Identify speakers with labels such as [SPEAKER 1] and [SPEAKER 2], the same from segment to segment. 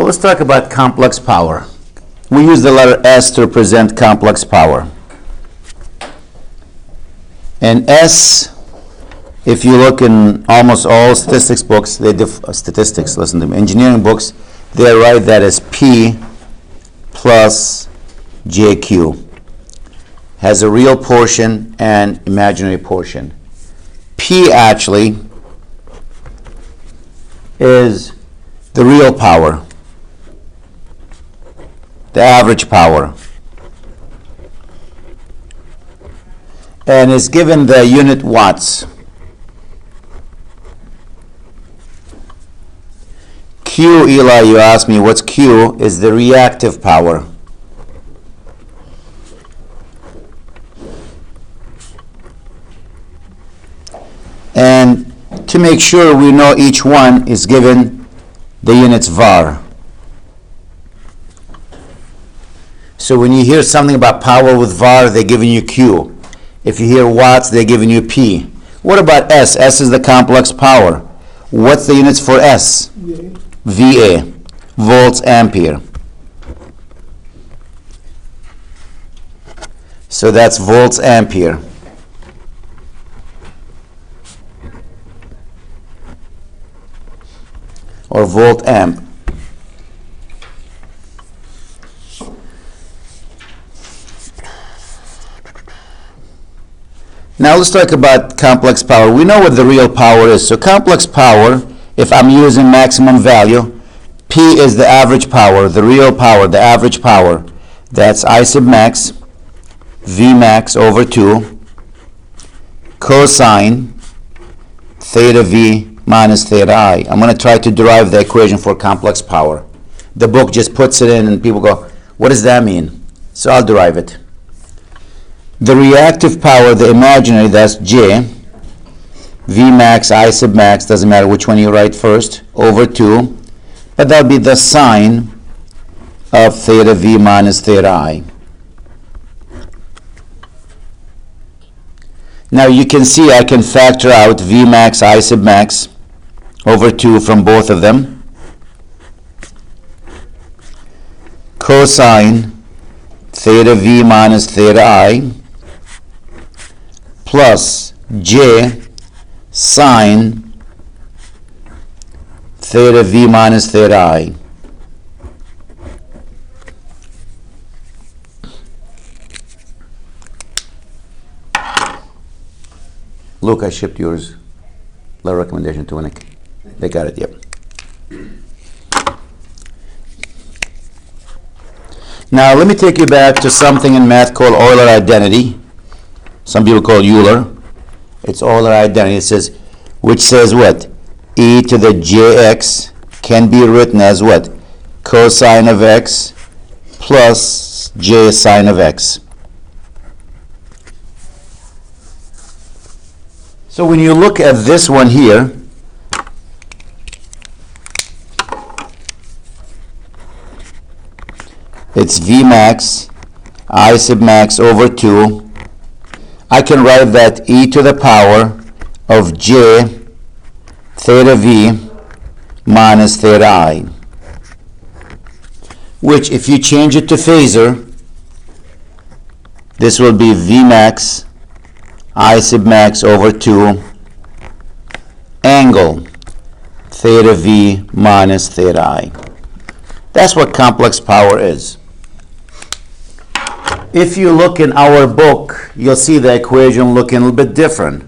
[SPEAKER 1] So let's talk about complex power. We use the letter S to represent complex power. And S, if you look in almost all statistics books, listen to me, engineering books, they write that as P plus JQ. Has a real portion and imaginary portion. P actually is the real power, the average power, and is given the unit watts. Q, Eli, you asked me what's Q, is the reactive power. And to make sure we know each one is given the units var. So when you hear something about power with var, they're giving you Q. If you hear watts, they're giving you P. What about S? S is the complex power. What's the units for S? VA, volts ampere. So that's volts ampere. Or volt amp. Now let's talk about complex power. We know what the real power is. So complex power, if I'm using maximum value, P is the average power, the real power, the average power. That's I sub max, V max over 2, cosine theta V minus theta I. I'm going to try to derive the equation for complex power. The book just puts it in and people go, what does that mean? So I'll derive it. The reactive power, the imaginary, that's J, V max, I sub max, doesn't matter which one you write first, over 2, but that'll be the sine of theta V minus theta I. Now you can see I can factor out V max, I sub max over 2 from both of them. Cosine theta V minus theta I plus J sine theta V minus theta I. Luke, I shipped yours. Letter recommendation to Winnick. They got it, yep. Now let me take you back to something in math called Euler identity. Some people call Euler. It's Euler identity. It says, which says what? E to the jx can be written as what? Cosine of x plus j sine of x. So when you look at this one here, it's V max, I sub max over 2. I can write that e to the power of j theta V minus theta I, which if you change it to phasor, this will be V max, I sub max over 2, angle theta V minus theta I. That's what complex power is. If you look in our book, you'll see the equation looking a little bit different.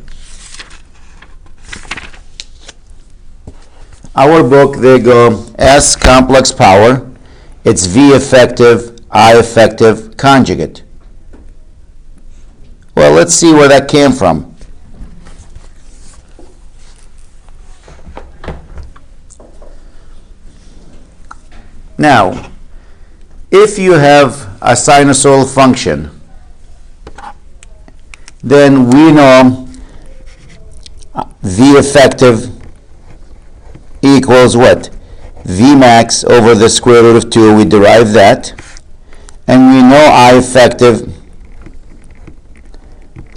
[SPEAKER 1] Our book, they go S complex power, it's V effective, I effective conjugate. Well, let's see where that came from. Now, if you have a sinusoidal function, then we know V effective equals what? V max over the square root of 2, we derive that. And we know I effective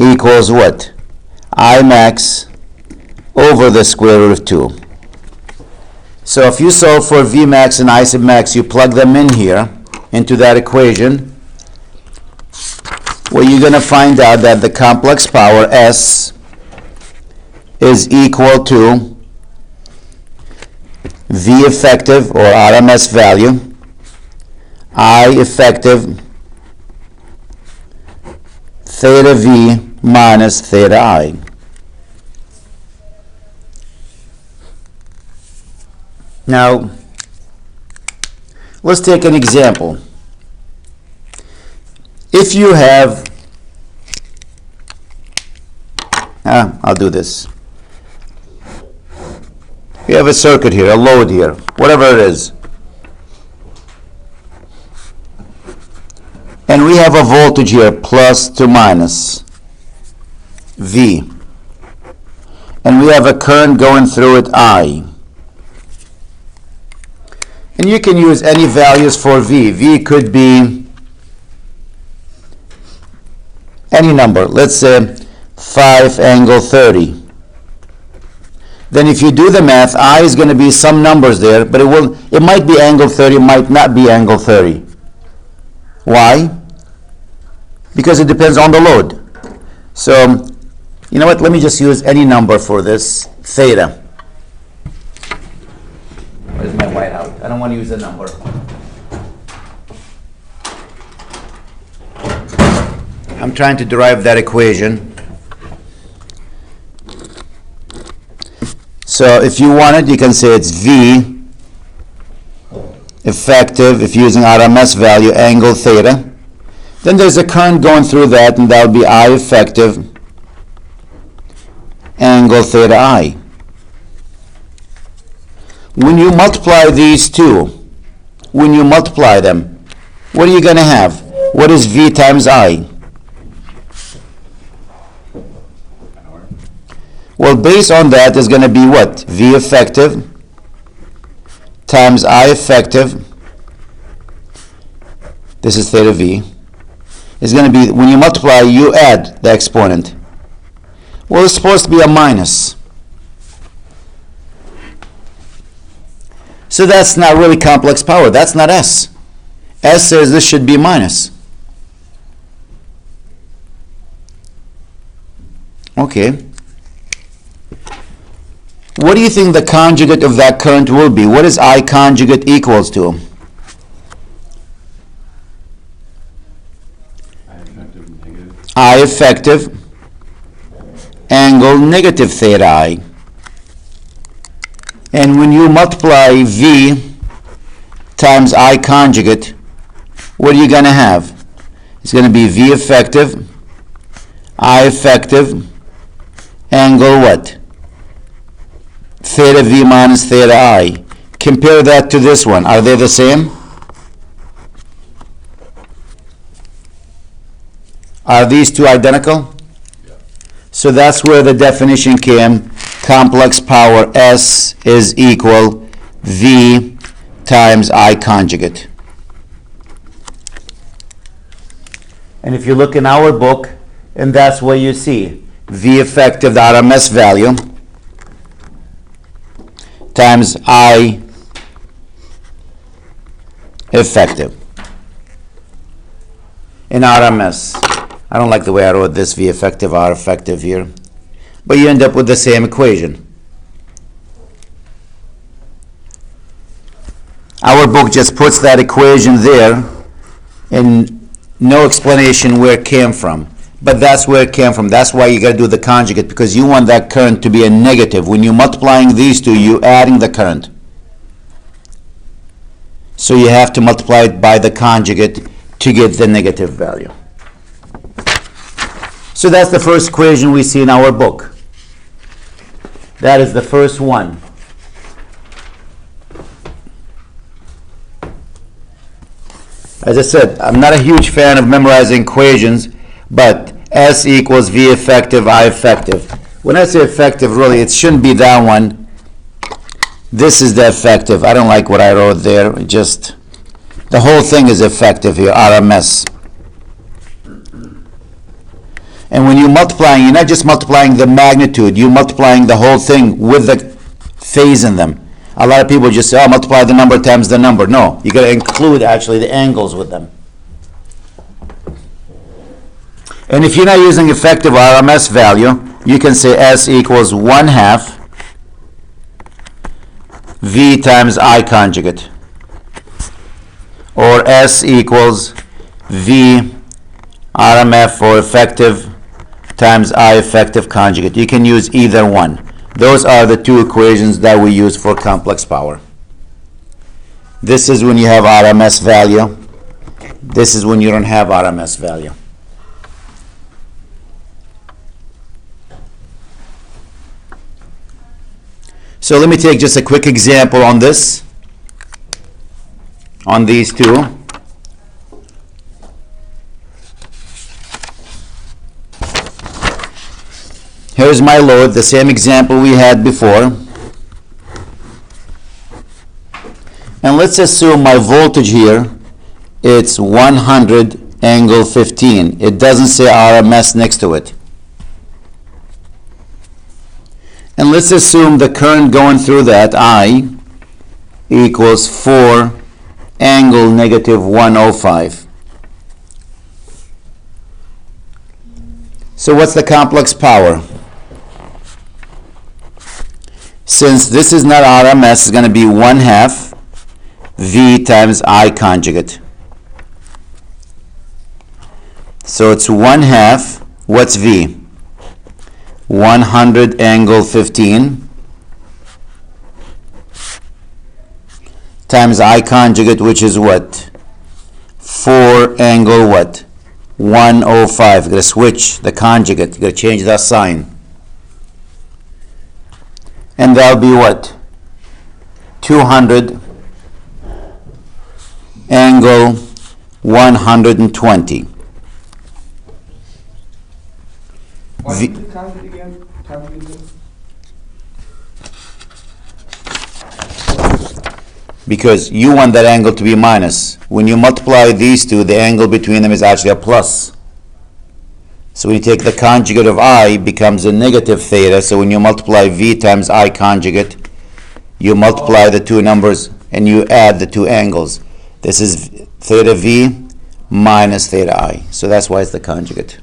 [SPEAKER 1] equals what? I max over the square root of 2. So if you solve for V max and I sub max, you plug them in here into that equation, well, you're going to find out that the complex power S is equal to V effective, or RMS value, I effective, theta V minus theta I. Now, let's take an example. If you have, I'll do this. We have a circuit here, a load here, whatever it is. And we have a voltage here, plus to minus, V. And we have a current going through it, I. And you can use any values for V. V could be any number. Let's say 5 angle 30. Then if you do the math, I is going to be some numbers there, but it might be angle 30, it might not be angle 30. Why? Because it depends on the load. So, you know what? Let me just use any number for this, theta. Where's my whiteout? I don't want to use a number. I'm trying to derive that equation. So if you want it, you can say it's V effective, if using RMS value, angle theta. Then there's a current going through that, and that would be I effective, angle theta I. When you multiply these two, when you multiply them, what are you going to have? What is V times I? Well, based on that is going to be what? V effective times I effective, this is theta V, is going to be, when you multiply, you add the exponent. Well, it's supposed to be a minus. So that's not really complex power. That's not S. S says this should be minus. Okay. What do you think the conjugate of that current will be? What is I conjugate equals to? I effective angle negative theta I. And when you multiply V times I conjugate, what are you going to have? It's going to be V effective, I effective, angle what? Theta V minus theta I. Compare that to this one. Are they the same? Are these two identical? Yeah. So that's where the definition came. Complex power S is equal V times I conjugate. And if you look in our book, and that's where you see V effective, the RMS value, times I effective in RMS. I don't like the way I wrote this, V effective, R effective here. But you end up with the same equation. Our book just puts that equation there and no explanation where it came from. But that's where it came from. That's why you got to do the conjugate, because you want that current to be a negative. When you're multiplying these two, you're adding the current. So you have to multiply it by the conjugate to get the negative value. So that's the first equation we see in our book. That is the first one. As I said, I'm not a huge fan of memorizing equations, but S equals V effective, I effective. When I say effective, really, it shouldn't be that one. This is the effective. I don't like what I wrote there. Just, the whole thing is effective here, RMS. And when you're multiplying, you're not just multiplying the magnitude, you're multiplying the whole thing with the phase in them. A lot of people just say, oh, multiply the number times the number. No, you got to include actually the angles with them. And if you're not using effective RMS value, you can say S equals 1/2 V times I conjugate. Or S equals V RMF or effective times I effective conjugate. You can use either one. Those are the two equations that we use for complex power. This is when you have RMS value. This is when you don't have RMS value. So let me take just a quick example on this, on these two. Here's my load, the same example we had before. And let's assume my voltage here, it's 100 angle 15. It doesn't say RMS next to it. And let's assume the current going through that, I, equals 4 angle negative 105. So what's the complex power? Since this is not RMS, it's going to be 1/2 V times I conjugate. So it's 1/2, what's V? 100 angle 15 times I conjugate, which is what? 4 angle what? 105. You're going to switch the conjugate. You're going to change that sign. And that'll be what? 200 angle 120.
[SPEAKER 2] Why did you count it again?
[SPEAKER 1] Because you want that angle to be minus. When you multiply these two, the angle between them is actually a plus. So when you take the conjugate of I, it becomes a negative theta. So when you multiply V times I conjugate, you multiply the two numbers and you add the two angles. This is theta V minus theta I. So that's why it's the conjugate.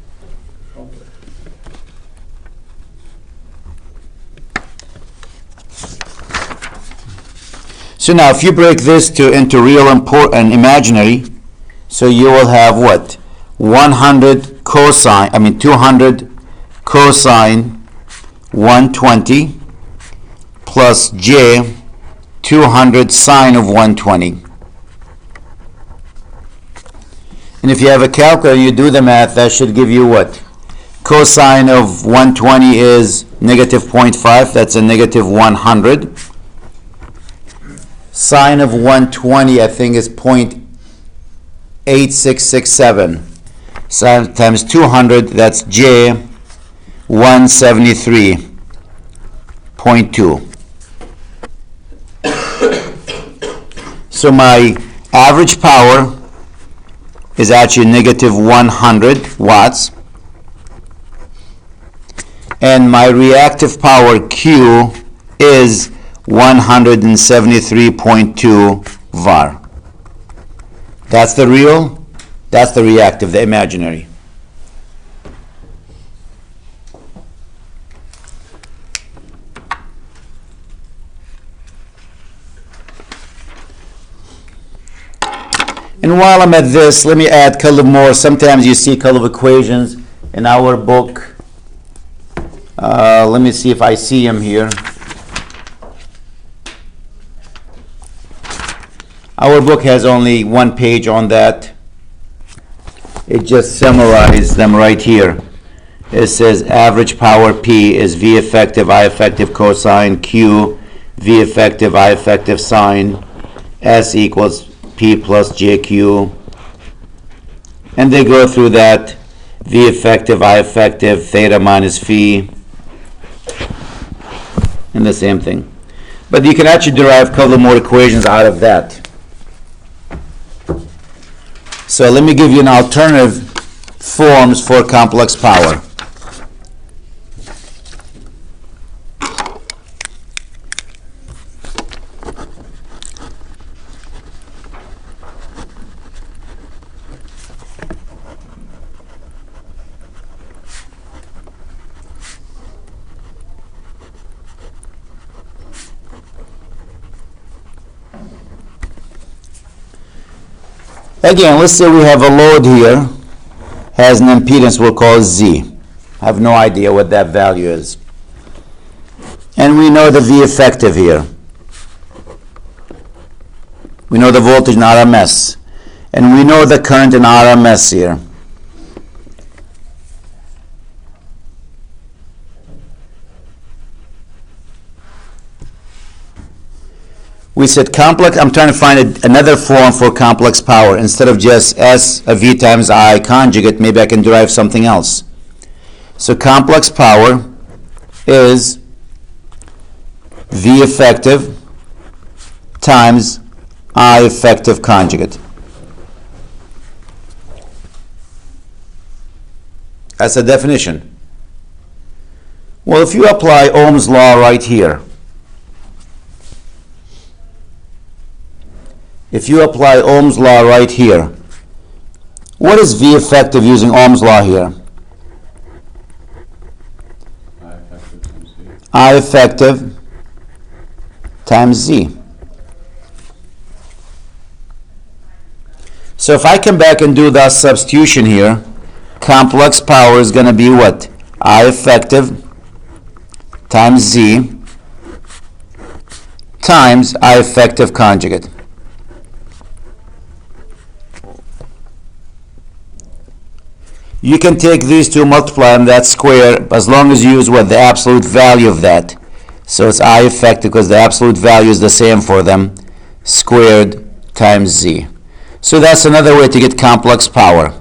[SPEAKER 1] So now if you break this into real and imaginary, so you will have what? 200 cosine 120 plus j 200 sine of 120. And if you have a calculator, you do the math, that should give you what? Cosine of 120 is negative 0.5, that's a negative 100. Sine of 120, I think, is 0.8667. Sine times 200, that's j 173.2. So my average power is actually negative 100 watts. And my reactive power Q is 173.2 var. That's the real, that's the reactive, the imaginary. And while I'm at this, let me add a couple more. Sometimes you see a couple of equations in our book. Let me see if I see them here. Our book has only one page on that. It just summarizes them right here. It says average power P is V effective, I effective cosine, Q, V effective, I effective sine, S equals P plus JQ. And they go through that, V effective, I effective, theta minus phi, and the same thing. But you can actually derive a couple more equations out of that. So let me give you an alternative forms for complex power. Again, let's say we have a load here, has an impedance we'll call Z. I have no idea what that value is. And we know the V effective here. We know the voltage in RMS. And we know the current in RMS here. We said complex, I'm trying to find another form for complex power. Instead of just S of V times I conjugate, maybe I can derive something else. So complex power is V effective times I effective conjugate. That's the definition. Well, if you apply Ohm's law right here, what is V effective using Ohm's law here? I effective times Z. So if I come back and do that substitution here, complex power is going to be what? I effective times Z times I effective conjugate. You can take these two, multiply them, that's square, as long as you use what? The absolute value of that. So it's I effective because the absolute value is the same for them, squared times Z. So that's another way to get complex power.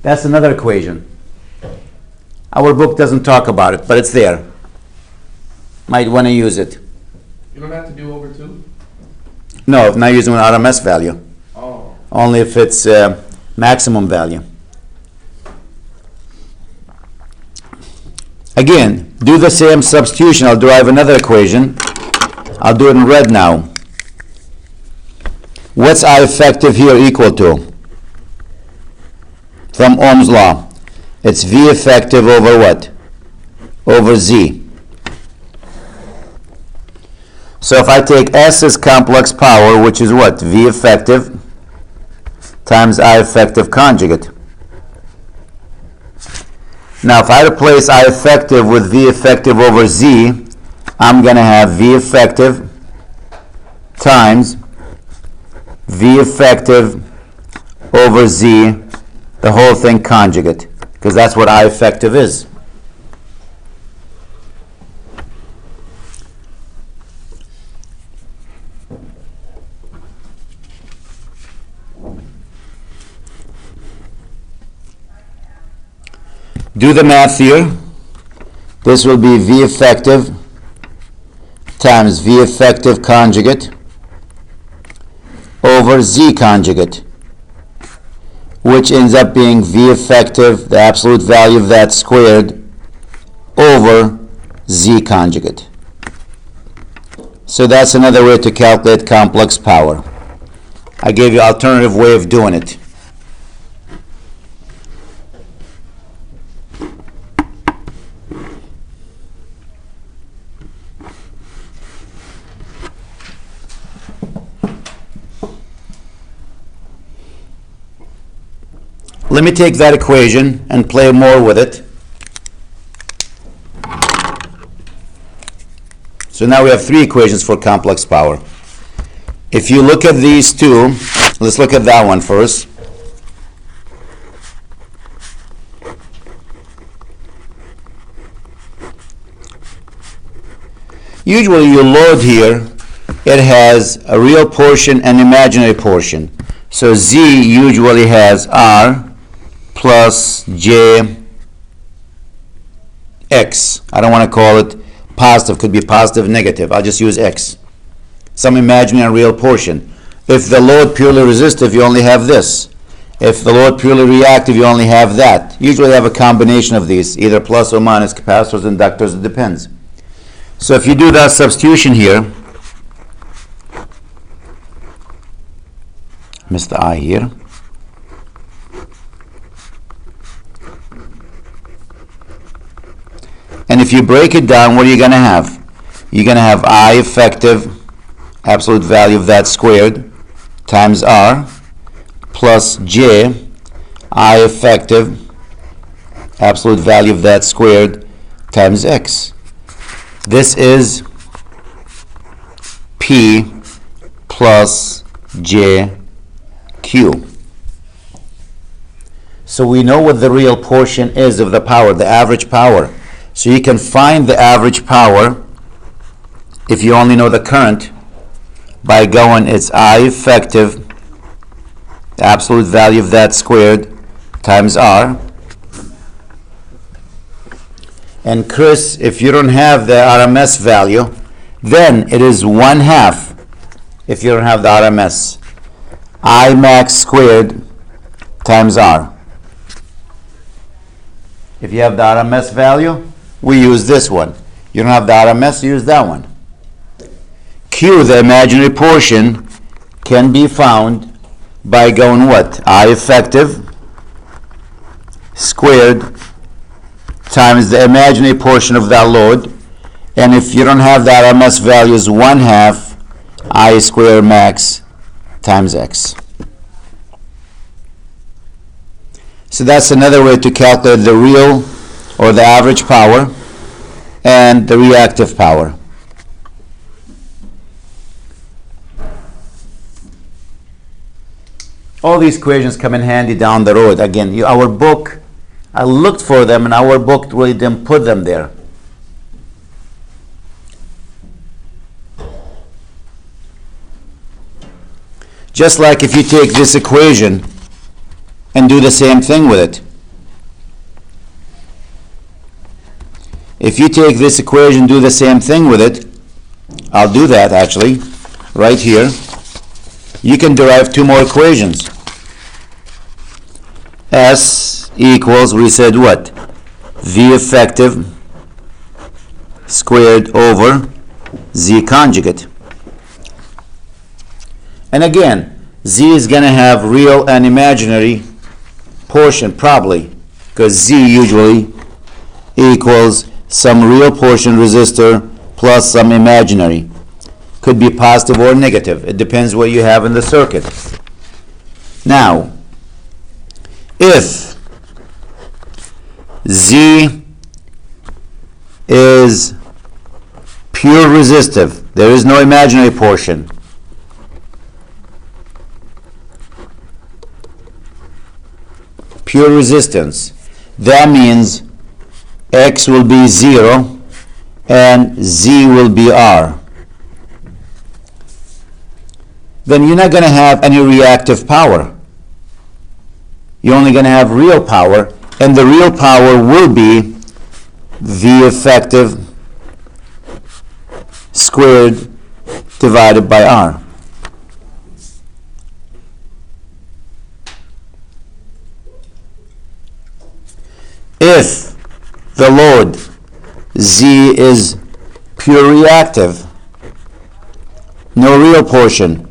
[SPEAKER 1] That's another equation. Our book doesn't talk about it, but it's there. Might want to use it.
[SPEAKER 2] You don't have to do over 2?
[SPEAKER 1] No, if not using an RMS value.
[SPEAKER 2] Oh.
[SPEAKER 1] Only if it's maximum value. Again, do the same substitution. I'll derive another equation. I'll do it in red now. What's I effective here equal to? From Ohm's law. It's V effective over what? Over Z. So if I take S as complex power, which is what? V effective times I effective conjugate. Now if I replace I effective with V effective over Z, I'm going to have V effective times V effective over Z, the whole thing conjugate, because that's what I effective is. Do the math here. This will be V effective times V effective conjugate over Z conjugate, which ends up being V effective, the absolute value of that squared, over Z conjugate. So that's another way to calculate complex power. I gave you an alternative way of doing it. Let me take that equation and play more with it. So now we have 3 equations for complex power. If you look at these two, let's look at that one first. Usually your load here, it has a real portion and imaginary portion. So Z usually has R plus J X. I don't want to call it positive. Could be positive, negative. I'll just use X. Some imaginary and real portion. If the load purely resistive, you only have this. If the load purely reactive, you only have that. Usually you have a combination of these, either plus or minus capacitors, inductors, it depends. So if you do that substitution here, miss the I here. And if you break it down, what are you going to have? You're going to have I effective, absolute value of that squared, times R, plus J, I effective, absolute value of that squared, times X. This is P plus J Q. So we know what the real portion is of the power, the average power. So you can find the average power if you only know the current by going, it's I effective, the absolute value of that squared, times R. And Chris, if you don't have the RMS value, then it is 1/2 if you don't have the RMS. I max squared times R. If you have the RMS value, we use this one. You don't have the RMS, use that one. Q, the imaginary portion, can be found by going what? I effective squared times the imaginary portion of that load. And if you don't have the RMS value, is 1/2 I squared max times X. So that's another way to calculate the real or the average power and the reactive power. All these equations come in handy down the road. Again, our book, I looked for them and our book really didn't put them there. Just like if you take this equation and do the same thing with it. If you take this equation, do the same thing with it, I'll do that actually, right here. You can derive two more equations. S equals, we said what? V effective squared over Z conjugate. And again, Z is going to have real and imaginary portion, probably, because Z usually equals some real portion resistor plus some imaginary. Could be positive or negative. It depends what you have in the circuit. Now, if Z is pure resistive, there is no imaginary portion, pure resistance, that means X will be 0 and Z will be R. Then you're not going to have any reactive power. You're only going to have real power, and the real power will be V effective squared divided by R. If the load Z is pure reactive, no real portion,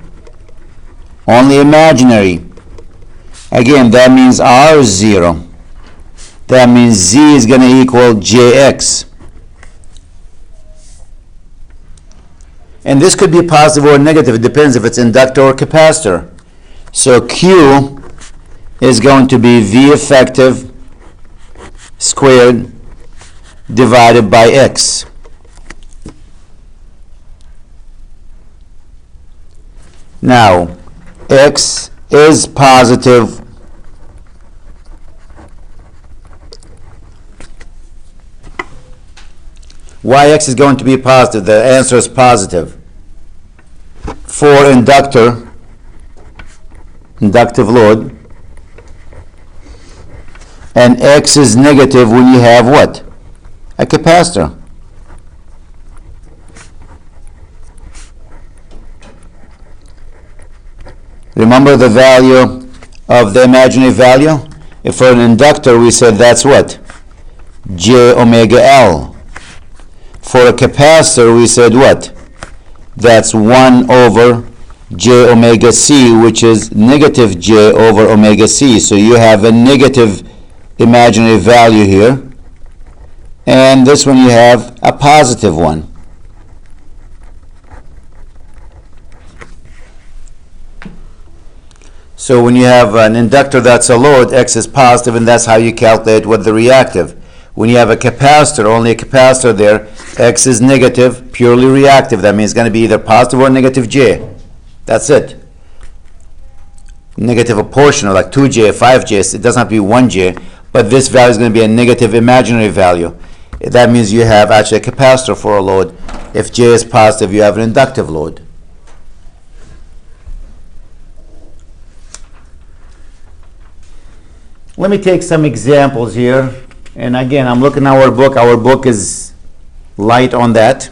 [SPEAKER 1] only imaginary, again, that means R is 0. That means Z is going to equal JX. And this could be positive or negative. It depends if it's inductor or capacitor. So Q is going to be V effective squared divided by X. Now, X is positive. Why X is going to be positive? The answer is positive. For inductive load, and X is negative when you have what? A capacitor. Remember the value of the imaginary value? If for an inductor we said that's what? J omega L. For a capacitor we said what? That's 1 over J omega C, which is negative J over omega C. So you have a negative imaginary value here, and this one you have a positive one. So when you have an inductor that's a load, X is positive, and that's how you calculate what the reactive. When you have a capacitor, only a capacitor there, X is negative, purely reactive. That means it's going to be either positive or negative J. That's it. Negative a portion, or like 2J, 5J, it doesn't have to be 1J, but this value is going to be a negative imaginary value. That means you have actually a capacitor for a load. If J is positive, you have an inductive load. Let me take some examples here. And again, I'm looking at our book. Our book is light on that.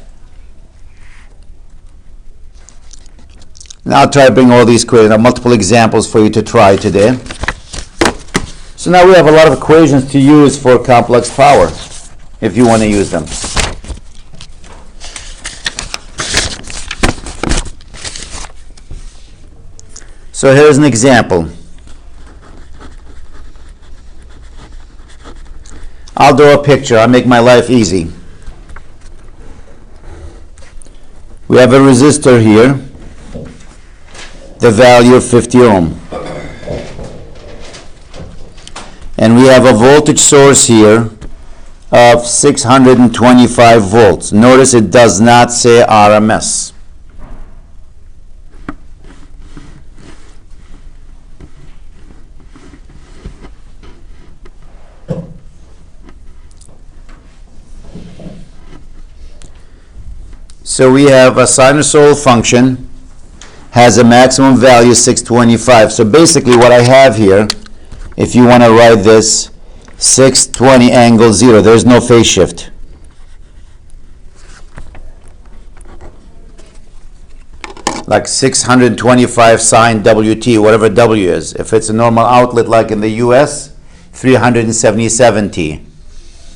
[SPEAKER 1] And I'll try to bring all these multiple examples for you to try today. So now we have a lot of equations to use for complex power, if you want to use them. So here's an example. I'll draw a picture. I'll make my life easy. We have a resistor here, the value of 50 ohm. And we have a voltage source here of 625 volts. Notice it does not say RMS. So we have a sinusoidal function, has a maximum value 625. So basically what I have here, if you want to write this, 620 angle 0, there's no phase shift. Like 625 sine WT, whatever W is. If it's a normal outlet like in the US, 377 T,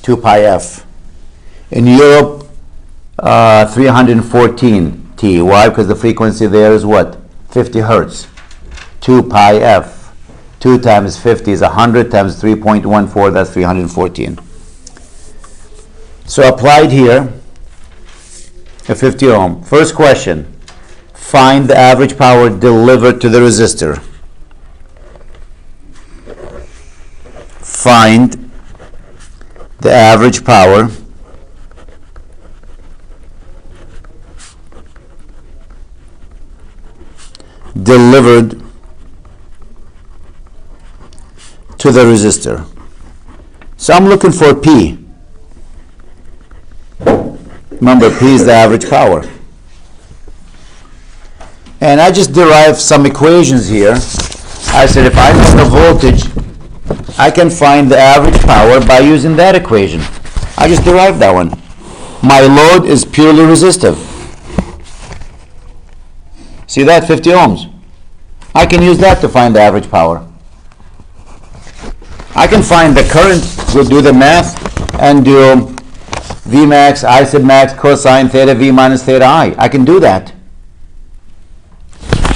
[SPEAKER 1] 2 pi F. In Europe, 314 T. Why? Because the frequency there is what? 50 hertz. 2 pi F. 2 times 50 is 100 times 3.14, that's 314. So applied here, a 50 ohm. First question, find the average power delivered to the resistor. Find the average power delivered to the resistor. So I'm looking for P. Remember, P is the average power. And I just derived some equations here. I said if I know the voltage, I can find the average power by using that equation. I just derived that one. My load is purely resistive. See that? 50 ohms. I can use that to find the average power. I can find the current, we'll do the math, and do V max, I sub max, cosine theta V minus theta I. I can do that.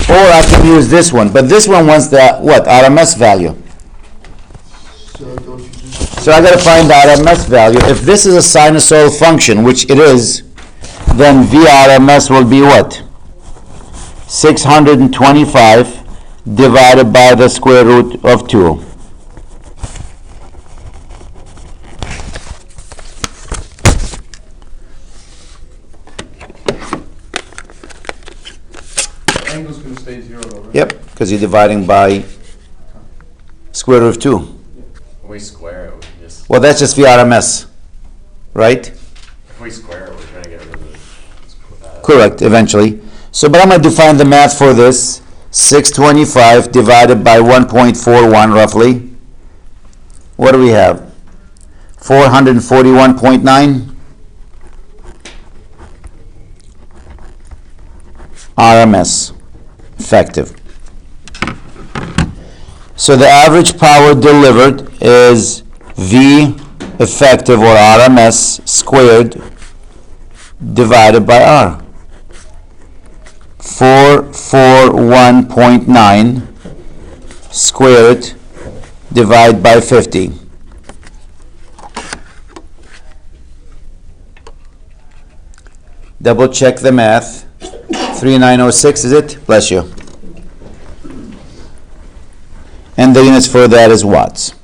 [SPEAKER 1] Or I can use this one, but this one wants the, what, RMS value. So I got to find the RMS value. If this is a sinusoidal function, which it is, then VRMS will be what? 625 divided by the square root of 2.
[SPEAKER 2] The angle's going to stay 0 though, right?
[SPEAKER 1] Yep, because you're dividing by square root of 2.
[SPEAKER 3] If we square it, we can just.
[SPEAKER 1] Well, that's just VRMS, right?
[SPEAKER 3] If we square it, we're trying to get rid of the.
[SPEAKER 1] Correct, eventually. So, but I'm going to define the math for this. 625 divided by 1.41 roughly. What do we have? 441.9 RMS effective. So the average power delivered is V effective or RMS squared divided by R. 441.9 squared divided by 50. Double check the math. 3906, is it? Bless you. And the units for that is watts.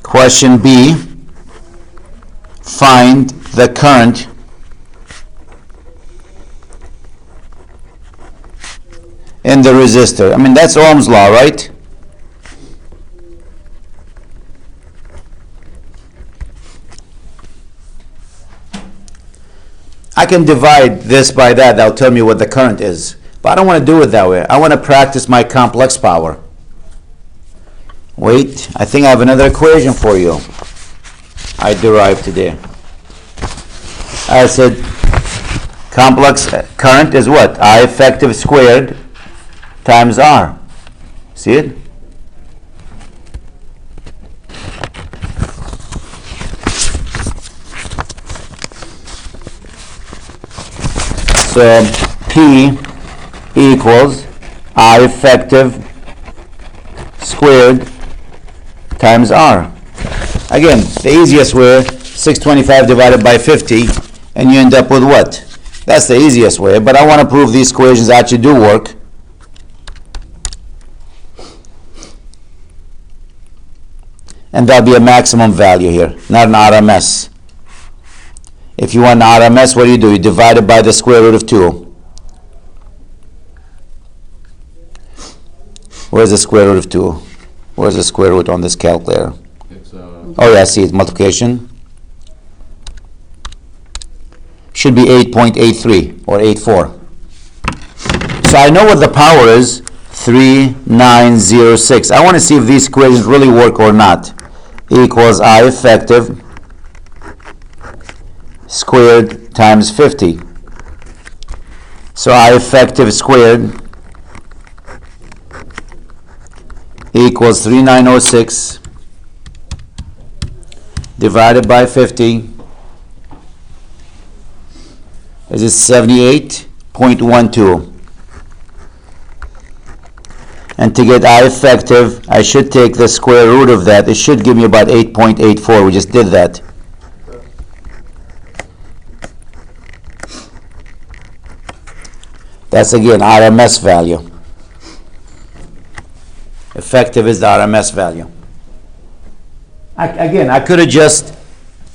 [SPEAKER 1] Question B, find the current in the resistor. I mean, that's Ohm's law, right? I can divide this by that. That'll tell me what the current is. But I don't want to do it that way. I want to practice my complex power. Wait, I think I have another equation for you. I derived today. I said complex current is what? I effective squared times R. See it? So P equals I effective squared times R. Again, the easiest way, 625 divided by 50, and you end up with what? That's the easiest way, but I want to prove these equations actually do work. And that'll be a maximum value here, not an RMS. If you want an RMS, what do? You divide it by the square root of 2. Where's the square root of 2? Where's the square root on this calculator? Oh yeah, I see it, multiplication. Should be 8.83 or 84. So I know what the power is, 3906. I want to see if these equations really work or not. Equals I effective squared times 50. So I effective squared equals 3906 divided by 50 is 78.12. And to get I effective, I should take the square root of that. It should give me about 8.84. We just did that. That's again RMS value. Effective is the RMS value. Again, I could have just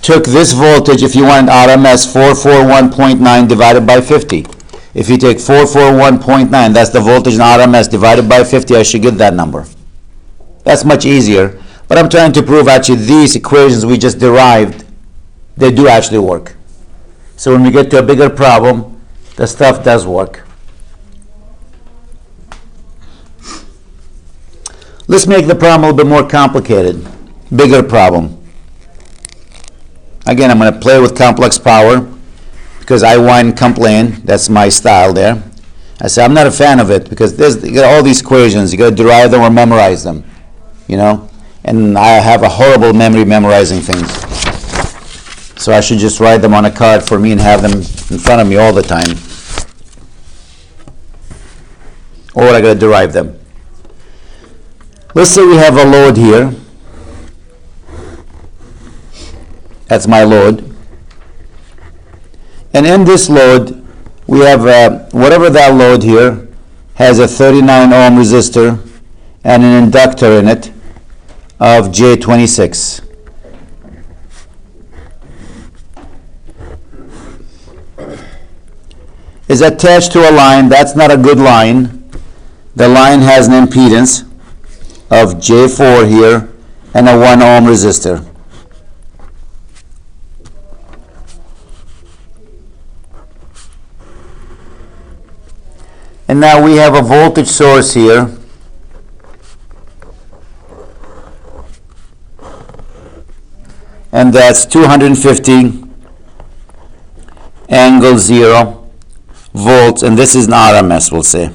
[SPEAKER 1] took this voltage, if you want RMS, 441.9 divided by 50. If you take 441.9, that's the voltage in RMS, divided by 50, I should get that number. That's much easier. But I'm trying to prove actually these equations we just derived, they do actually work. So when we get to a bigger problem, the stuff does work. Let's make the problem a little bit more complicated. Bigger problem. Again, I'm going to play with complex power because I whine and complain. That's my style there. I say I'm not a fan of it because you got all these equations. You got to derive them or memorize them, you know. And I have a horrible memory memorizing things. So I should just write them on a card for me and have them in front of me all the time. Or I got to derive them. Let's say we have a load here. That's my load. And in this load, we have whatever that load here has a 39 ohm resistor and an inductor in it of J26. Is attached to a line. That's not a good line. The line has an impedance of J4 here and a 1 ohm resistor. And now we have a voltage source here. And that's 250 angle 0 volts, and this is an RMS, we'll say.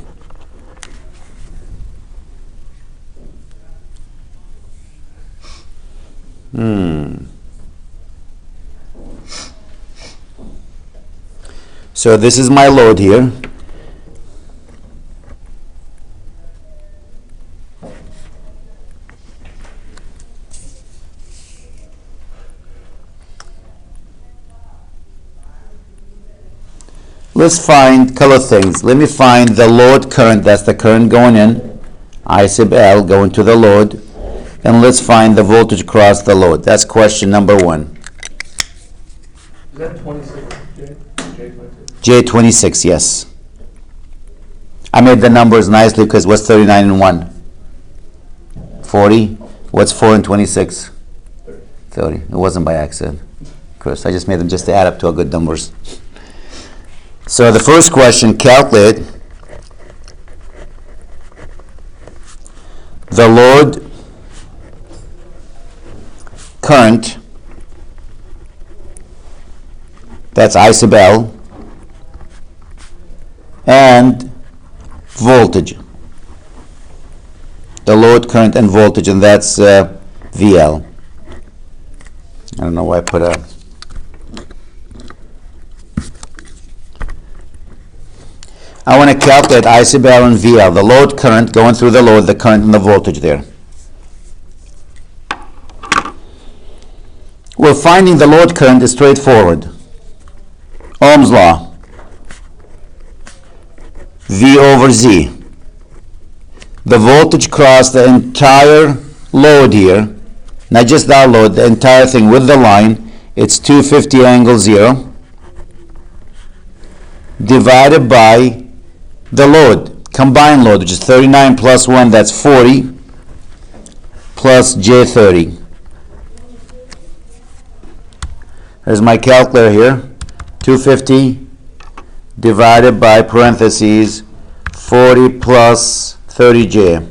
[SPEAKER 1] So this is my load here. Let's find a couple of things. Let me find the load current. That's the current going in. I sub L going to the load. And let's find the voltage across the load. That's question number 1.
[SPEAKER 2] Is that 26, J?
[SPEAKER 1] J26, yes. I made the numbers nicely because what's 39 and 1? 40. What's 4 and 26? 30. It wasn't by accident. Chris, I just made them just to add up to a good numbers. So the first question, calculate the load current, that's I sub L, and voltage. The load current and voltage, and that's VL. I don't know why I put a... I want to calculate I sub L and VL, the load current going through the load, the current and the voltage there. Well, finding the load current is straightforward. Ohm's law. V over Z. The voltage across the entire load here, not just that load, the entire thing with the line, it's 250 angle 0 divided by the load, combined load, which is 39 plus 1, that's 40, plus J30. There's my calculator here. 250 divided by parentheses 40 plus 30J.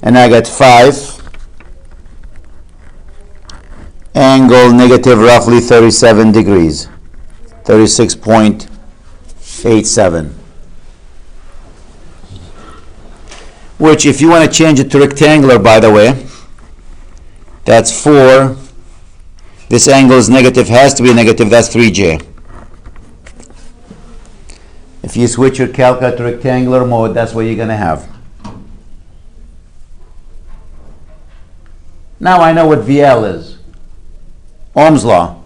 [SPEAKER 1] And I get 5, angle negative roughly 37 degrees. 36.87, which if you want to change it to rectangular, by the way, that's 4. This angle is negative, has to be negative, that's 3J. If you switch your calculator to rectangular mode, that's what you're going to have. Now I know what VL is. Ohm's law.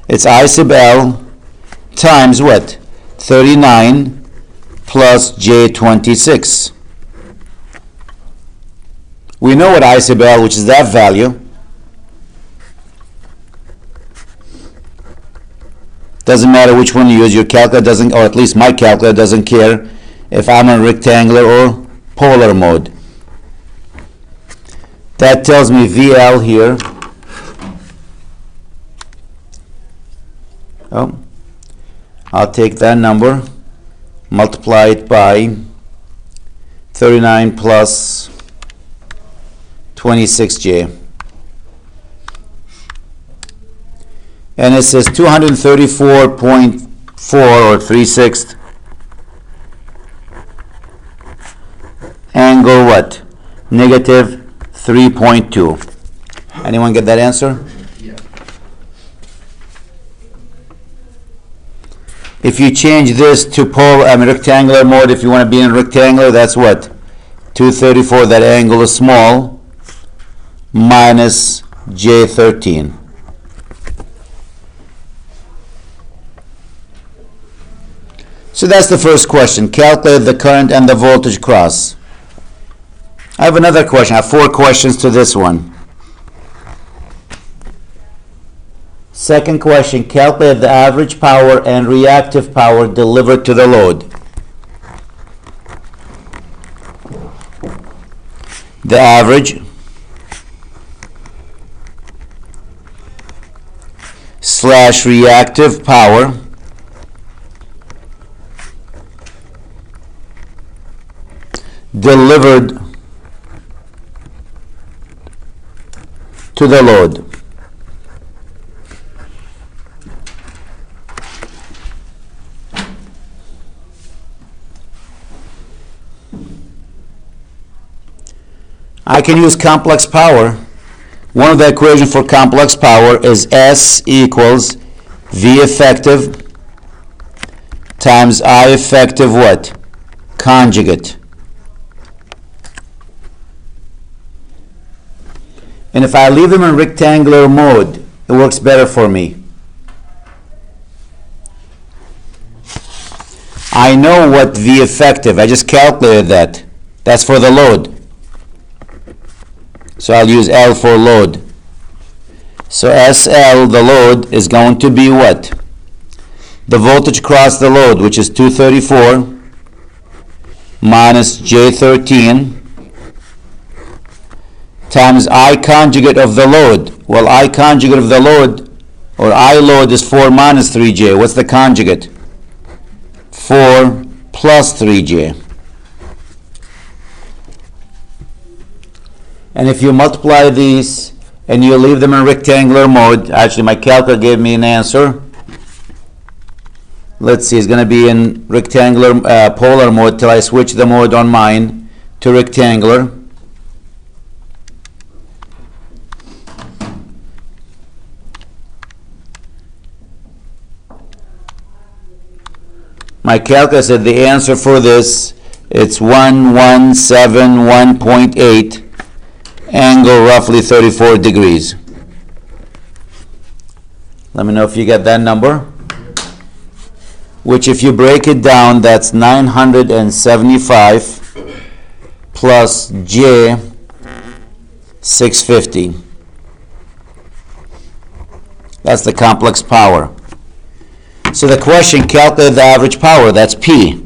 [SPEAKER 1] It's I sub L times what? 39 plus J26. We know what I sub L, which is that value. Doesn't matter which one you use. Your calculator doesn't, or at least my calculator doesn't care if I'm in rectangular or polar mode. That tells me VL here. Oh, I'll take that number, multiply it by 39 plus 26J. And it says 234.4 or 3/6 angle what? Negative 3.2. Anyone get that answer?
[SPEAKER 2] Yeah.
[SPEAKER 1] If you change this to rectangular mode, if you want to be in rectangular, that's what? 234, that angle is small, minus J13. So that's the first question. Calculate the current and the voltage across. I have another question. I have 4 questions to this one. Second question, calculate the average power and reactive power delivered to the load. The average / reactive power delivered to the load. I can use complex power. One of the equations for complex power is S equals V effective times I effective what? Conjugate. And if I leave them in rectangular mode, it works better for me. I know what V effective, I just calculated that. That's for the load. So I'll use L for load. So SL, the load, is going to be what? The voltage across the load, which is 234 minus J13 times I conjugate of the load. Well, I conjugate of the load, or I load, is 4 minus 3J. What's the conjugate? 4 plus 3J. And if you multiply these and you leave them in rectangular mode, actually my calculator gave me an answer. Let's see, it's going to be in rectangular polar mode till I switch the mode on mine to rectangular. My calculator said the answer for this, it's 1171.8, angle roughly 34 degrees. Let me know if you get that number. Which, if you break it down, that's 975 plus J 650. That's the complex power. So the question, calculate the average power. That's P.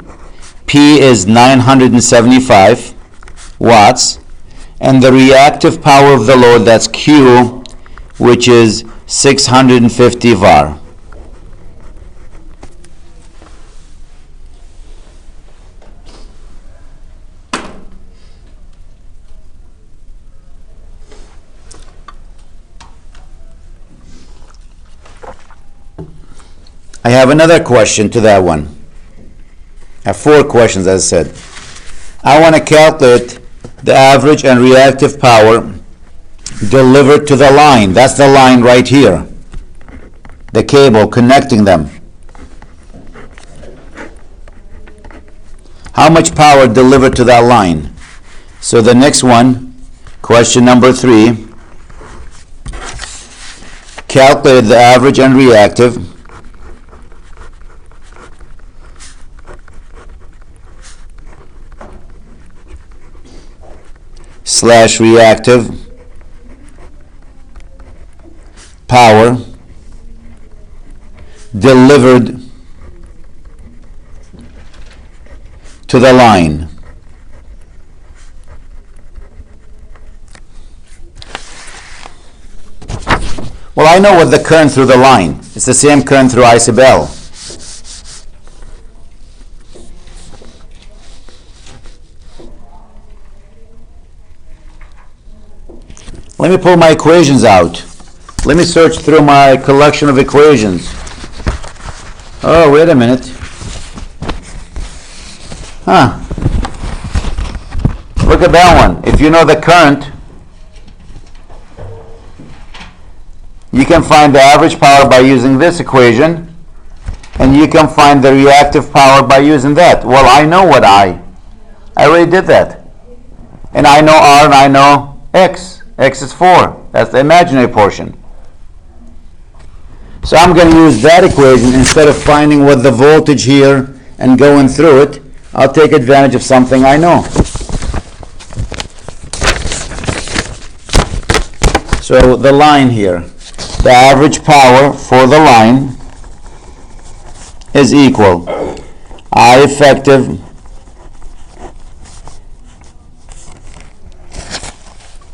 [SPEAKER 1] P is 975 watts. And the reactive power of the load, that's Q, which is 650 var. I have another question to that one. I have 4 questions, as I said. I want to calculate the average and reactive power delivered to the line. That's the line right here. The cable connecting them. How much power delivered to that line? So the next one, question number 3, calculate the average and reactive / reactive power delivered to the line. Well, I know what the current through the line. It's the same current through I sub L. Let me pull my equations out. Let me search through my collection of equations. Oh, wait a minute. Huh. Look at that one. If you know the current, you can find the average power by using this equation, and you can find the reactive power by using that. Well, I know what I already did that. And I know R and I know X. X is 4. That's the imaginary portion. So I'm going to use that equation instead of finding what the voltage here and going through it. I'll take advantage of something I know. So the line here, the average power for the line is equal I effective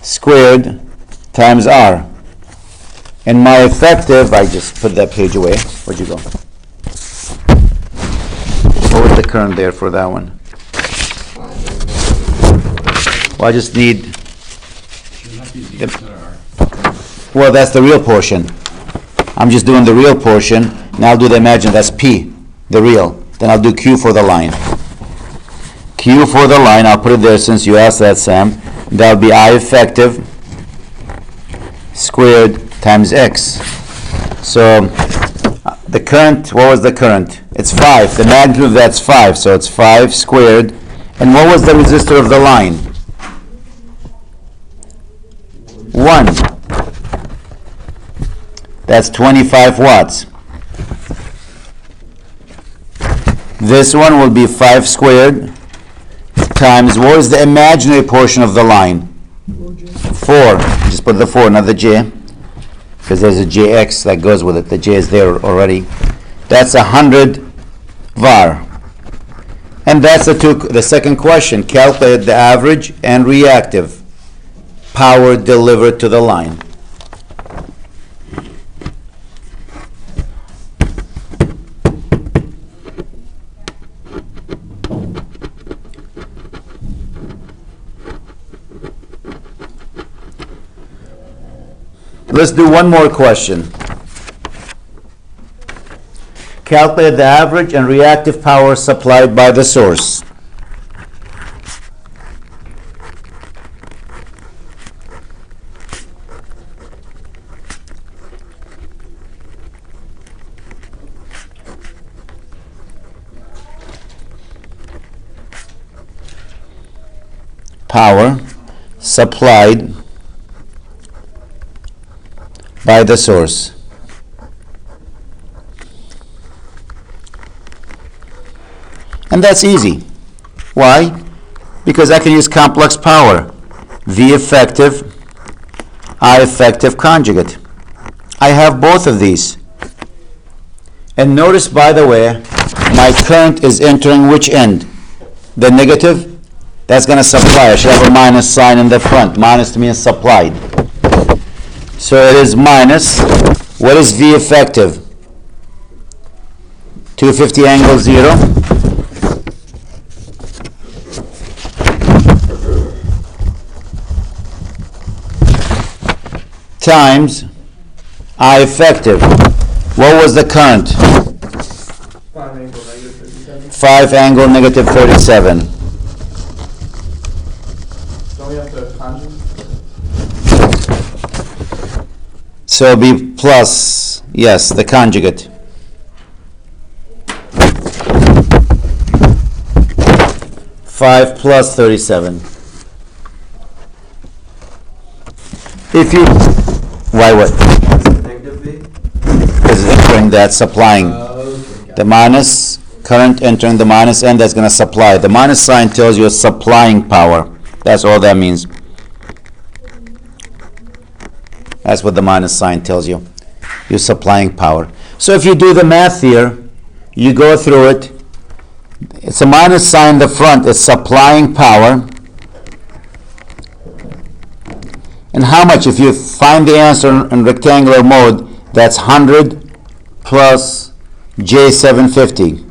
[SPEAKER 1] squared times R. And my effective, I just put that page away. Where'd you go? What was the current there for that one? Well, I just need... Well, that's the real portion. I'm just doing the real portion. Now I'll do the imaginary. That's P, the real. Then I'll do Q for the line. Q for the line, I'll put it there since you asked that, Sam. That'll be I effective squared times X. So the current, what was the current? It's 5. The magnitude of that's 5. So it's 5 squared. And what was the resistor of the line? 1. That's 25 watts. This one will be 5 squared times, what is the imaginary portion of the line? 4. Just put the 4, not the J, because there's a JX that goes with it. The J is there already. That's 100 var. And that's the second question. Calculate the average and reactive power delivered to the line. Let's do one more question. Calculate the average and reactive power supplied by the source. Power supplied by the source. And that's easy. Why? Because I can use complex power. V effective, I effective conjugate. I have both of these. And notice, by the way, my current is entering which end? The negative? That's going to supply. I should have a minus sign in the front. Minus means supplied. So it is minus, what is V effective? 250 angle 0. Times I effective. What was the current?
[SPEAKER 2] 5 angle negative 37.
[SPEAKER 1] 5 angle negative 37.
[SPEAKER 2] Don't we have to conjugate?
[SPEAKER 1] So be plus, yes, the conjugate. Five plus 37. If you, why what?
[SPEAKER 3] Negative V?
[SPEAKER 1] Because it's entering that, supplying.
[SPEAKER 3] Okay.
[SPEAKER 1] The minus, current entering the minus end, that's going to supply. The minus sign tells you it's supplying power. That's all that means. That's what the minus sign tells you. You're supplying power. So if you do the math here, you go through it. It's a minus sign in the front. It's supplying power. And how much? If you find the answer in rectangular mode, that's 100 plus J750.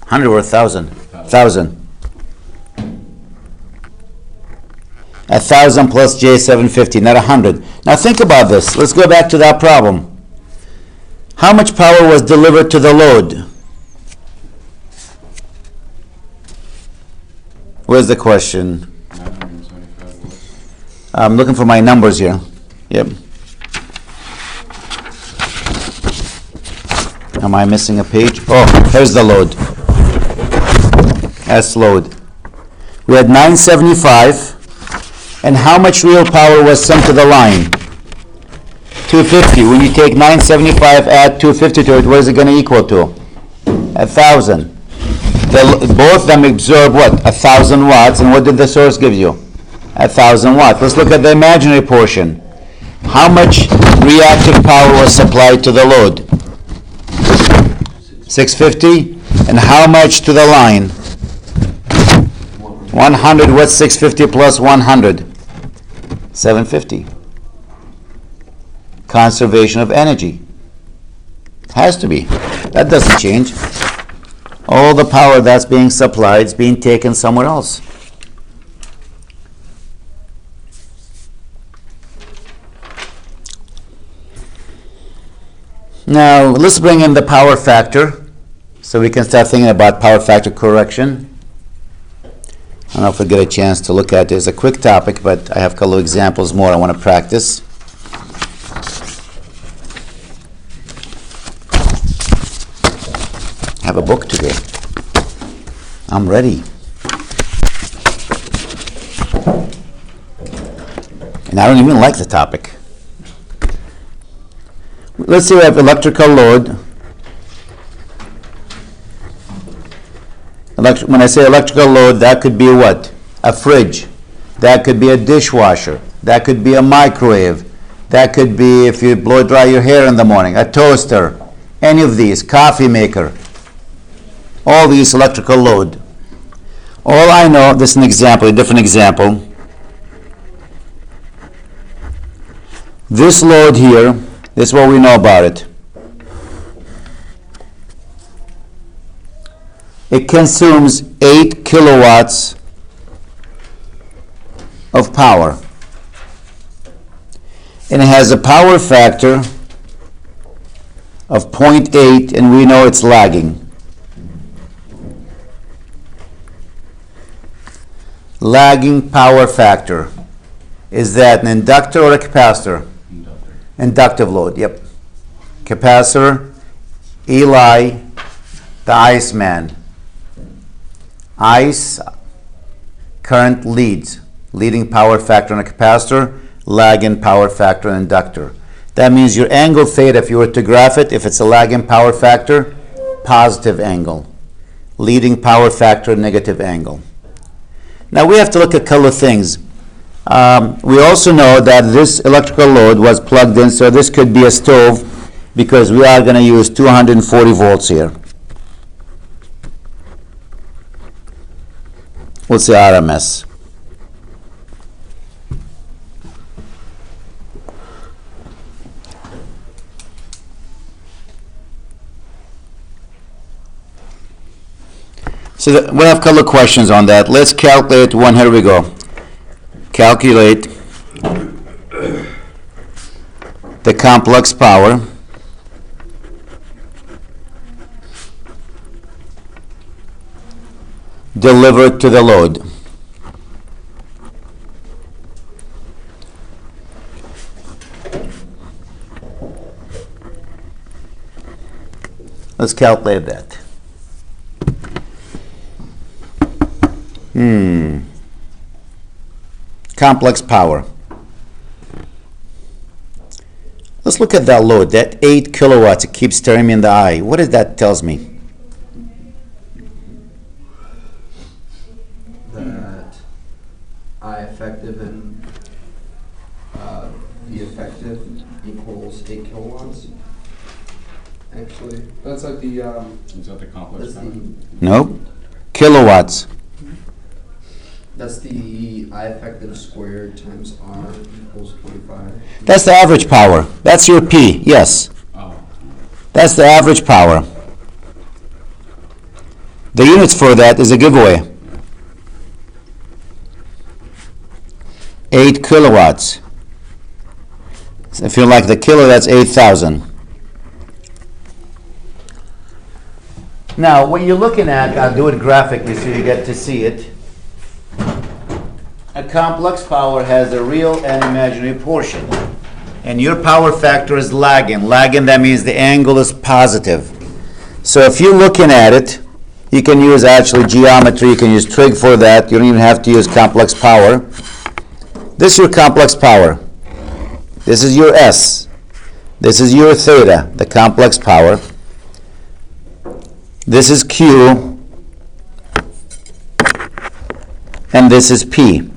[SPEAKER 1] 100 or 1,000? 1,000. 1,000 plus J750, not 100. Now think about this. Let's go back to that problem. How much power was delivered to the load? Where's the question?
[SPEAKER 3] 925 volts.
[SPEAKER 1] I'm looking for my numbers here. Yep. Am I missing a page? Oh, here's the load. S load. We had 975. And how much real power was sent to the line? 250. When you take 975, add 250 to it, what is it going to equal to? 1,000. Both of them absorb what? 1,000 watts. And what did the source give you? 1,000 watts. Let's look at the imaginary portion. How much reactive power was supplied to the load? 650. And how much to the line? 100. What's 650 plus 100? 750. Conservation of energy. Has to be. That doesn't change. All the power that's being supplied is being taken somewhere else. Now, let's bring in the power factor. So we can start thinking about power factor correction. I don't know if we get a chance to look at it. It's a quick topic, but I have a couple of examples more I want to practice. I have a book today. I'm ready. And I don't even like the topic. Let's say we have electrical load. When I say electrical load, that could be what? A fridge. That could be a dishwasher. That could be a microwave. That could be, if you blow dry your hair in the morning, a toaster. Any of these, coffee maker. All these electrical load. All I know, this is an example, a different example. This load here, this is what we know about it. It consumes 8 kilowatts of power. And it has a power factor of 0.8, and we know it's lagging. Lagging power factor. Is that an inductor or a capacitor?
[SPEAKER 3] Inductor.
[SPEAKER 1] Inductive load, yep. Capacitor, Eli, the Iceman. Ice, current leads. Leading power factor on a capacitor, lagging power factor on an inductor. That means your angle theta, if you were to graph it, if it's a lagging power factor, positive angle. Leading power factor, negative angle. Now we have to look at a couple of things. We also know that this electrical load was plugged in, so this could be a stove because we are going to use 240 volts here. We'll say RMS. So we have a couple of questions on that. Let's calculate one. Here we go. Calculate the complex power delivered to the load. Let's calculate that. Complex power. Let's look at that load, that 8 kilowatts. It keeps staring me in the eye. What does that tells me?
[SPEAKER 4] That I effective and the effective equals 8 kilowatts. Actually,
[SPEAKER 2] That's like the,
[SPEAKER 3] Is that the complex
[SPEAKER 4] that's
[SPEAKER 3] power?
[SPEAKER 1] Nope. Kilowatts.
[SPEAKER 4] that's the I effective squared times R equals 25.
[SPEAKER 1] That's the average power. That's your P, yes.
[SPEAKER 3] Oh.
[SPEAKER 1] That's the average power. The units for that is a giveaway. 8 kilowatts. So if you like the kilo, that's 8,000. Now, what you're looking at, I'll do it graphically so you get to see it. A complex power has a real and imaginary portion. And your power factor is lagging. Lagging, that means the angle is positive. So if you're looking at it, you can use actually geometry. You can use trig for that. You don't even have to use complex power. This is your complex power. This is your S. This is your theta, the complex power. This is Q. And this is P.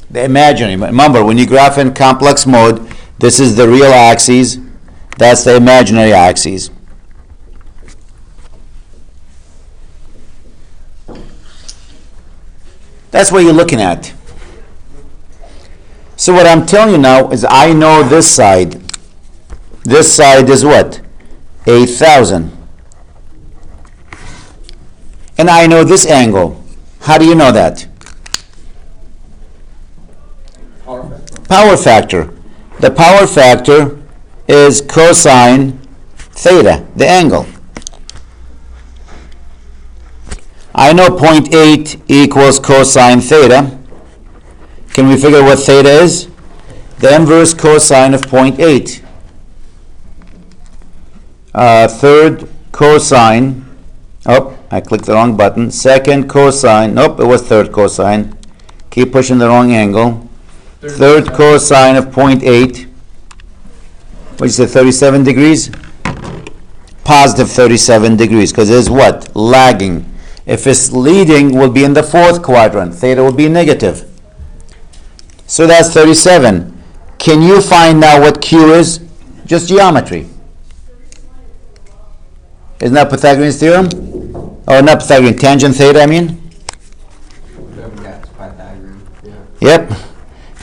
[SPEAKER 1] The imaginary. Remember, when you graph in complex mode, this is the real axis. That's the imaginary axis. That's what you're looking at. So what I'm telling you now is I know this side. This side is what? 8,000. And I know this angle. How do you know that?
[SPEAKER 2] power factor.
[SPEAKER 1] Power factor. The power factor is cosine theta, the angle. I know 0.8 equals cosine theta. Can we figure what theta is? The inverse cosine of 0.8. Third cosine, oh, I clicked the wrong button. Second cosine, nope, it was third cosine. Keep pushing the wrong angle. Third cosine of 0.8. What did you say, 37 degrees? Positive 37 degrees, because it is what? Lagging. If it's leading, will be in the fourth quadrant. Theta will be negative. So that's 37. Can you find now what Q is? Just geometry. Isn't that Pythagorean theorem? Oh, not Pythagorean, tangent theta, I mean?
[SPEAKER 4] Yeah, it's Pythagorean. Yeah.
[SPEAKER 1] Yep.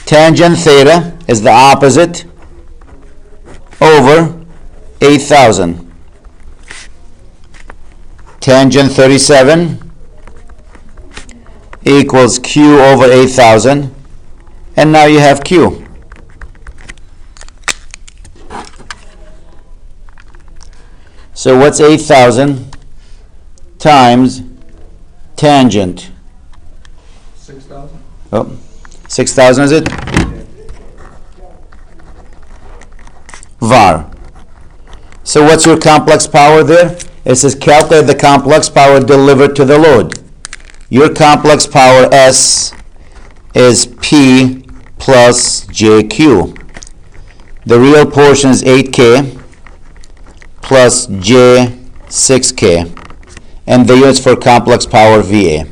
[SPEAKER 1] Tangent theta is the opposite over 8,000. Tangent 37 equals Q over 8,000. And now you have Q. So what's 8,000 times tangent?
[SPEAKER 2] 6,000?
[SPEAKER 1] Oh, 6,000 is it? Var. So what's your complex power there? It says calculate the complex power delivered to the load. Your complex power S is P plus JQ. The real portion is 8K plus J 6K. And the units for complex power VA.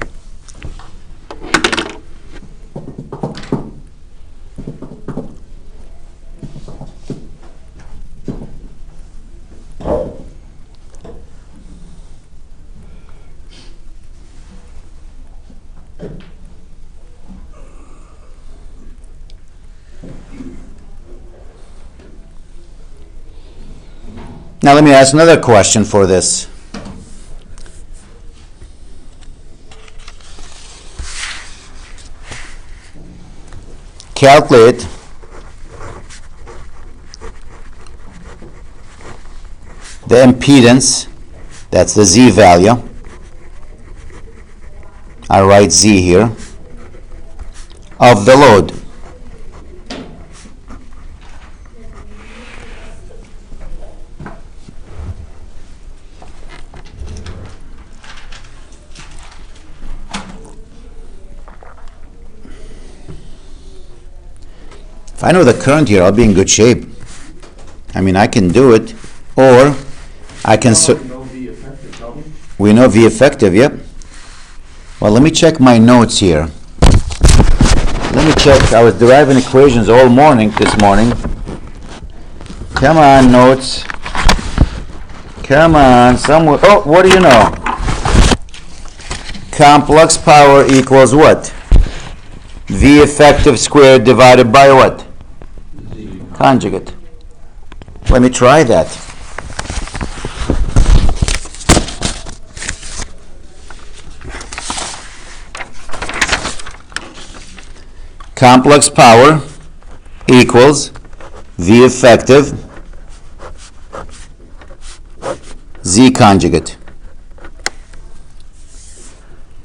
[SPEAKER 1] Now let me ask another question for this. Calculate the impedance, that's the Z value. I write Z here, of the load. If I know the current here, I'll be in good shape. I mean, I can do it, or I can...
[SPEAKER 2] No V effective, don't we?
[SPEAKER 1] We know V effective, yep. Well, let me check my notes here. Let me check. I was deriving equations all morning this morning. Come on, notes. Come on, somewhere. Oh, what do you know? Complex power equals what? V effective squared divided by what? Conjugate. Let me try that. Complex power equals V effective Z conjugate.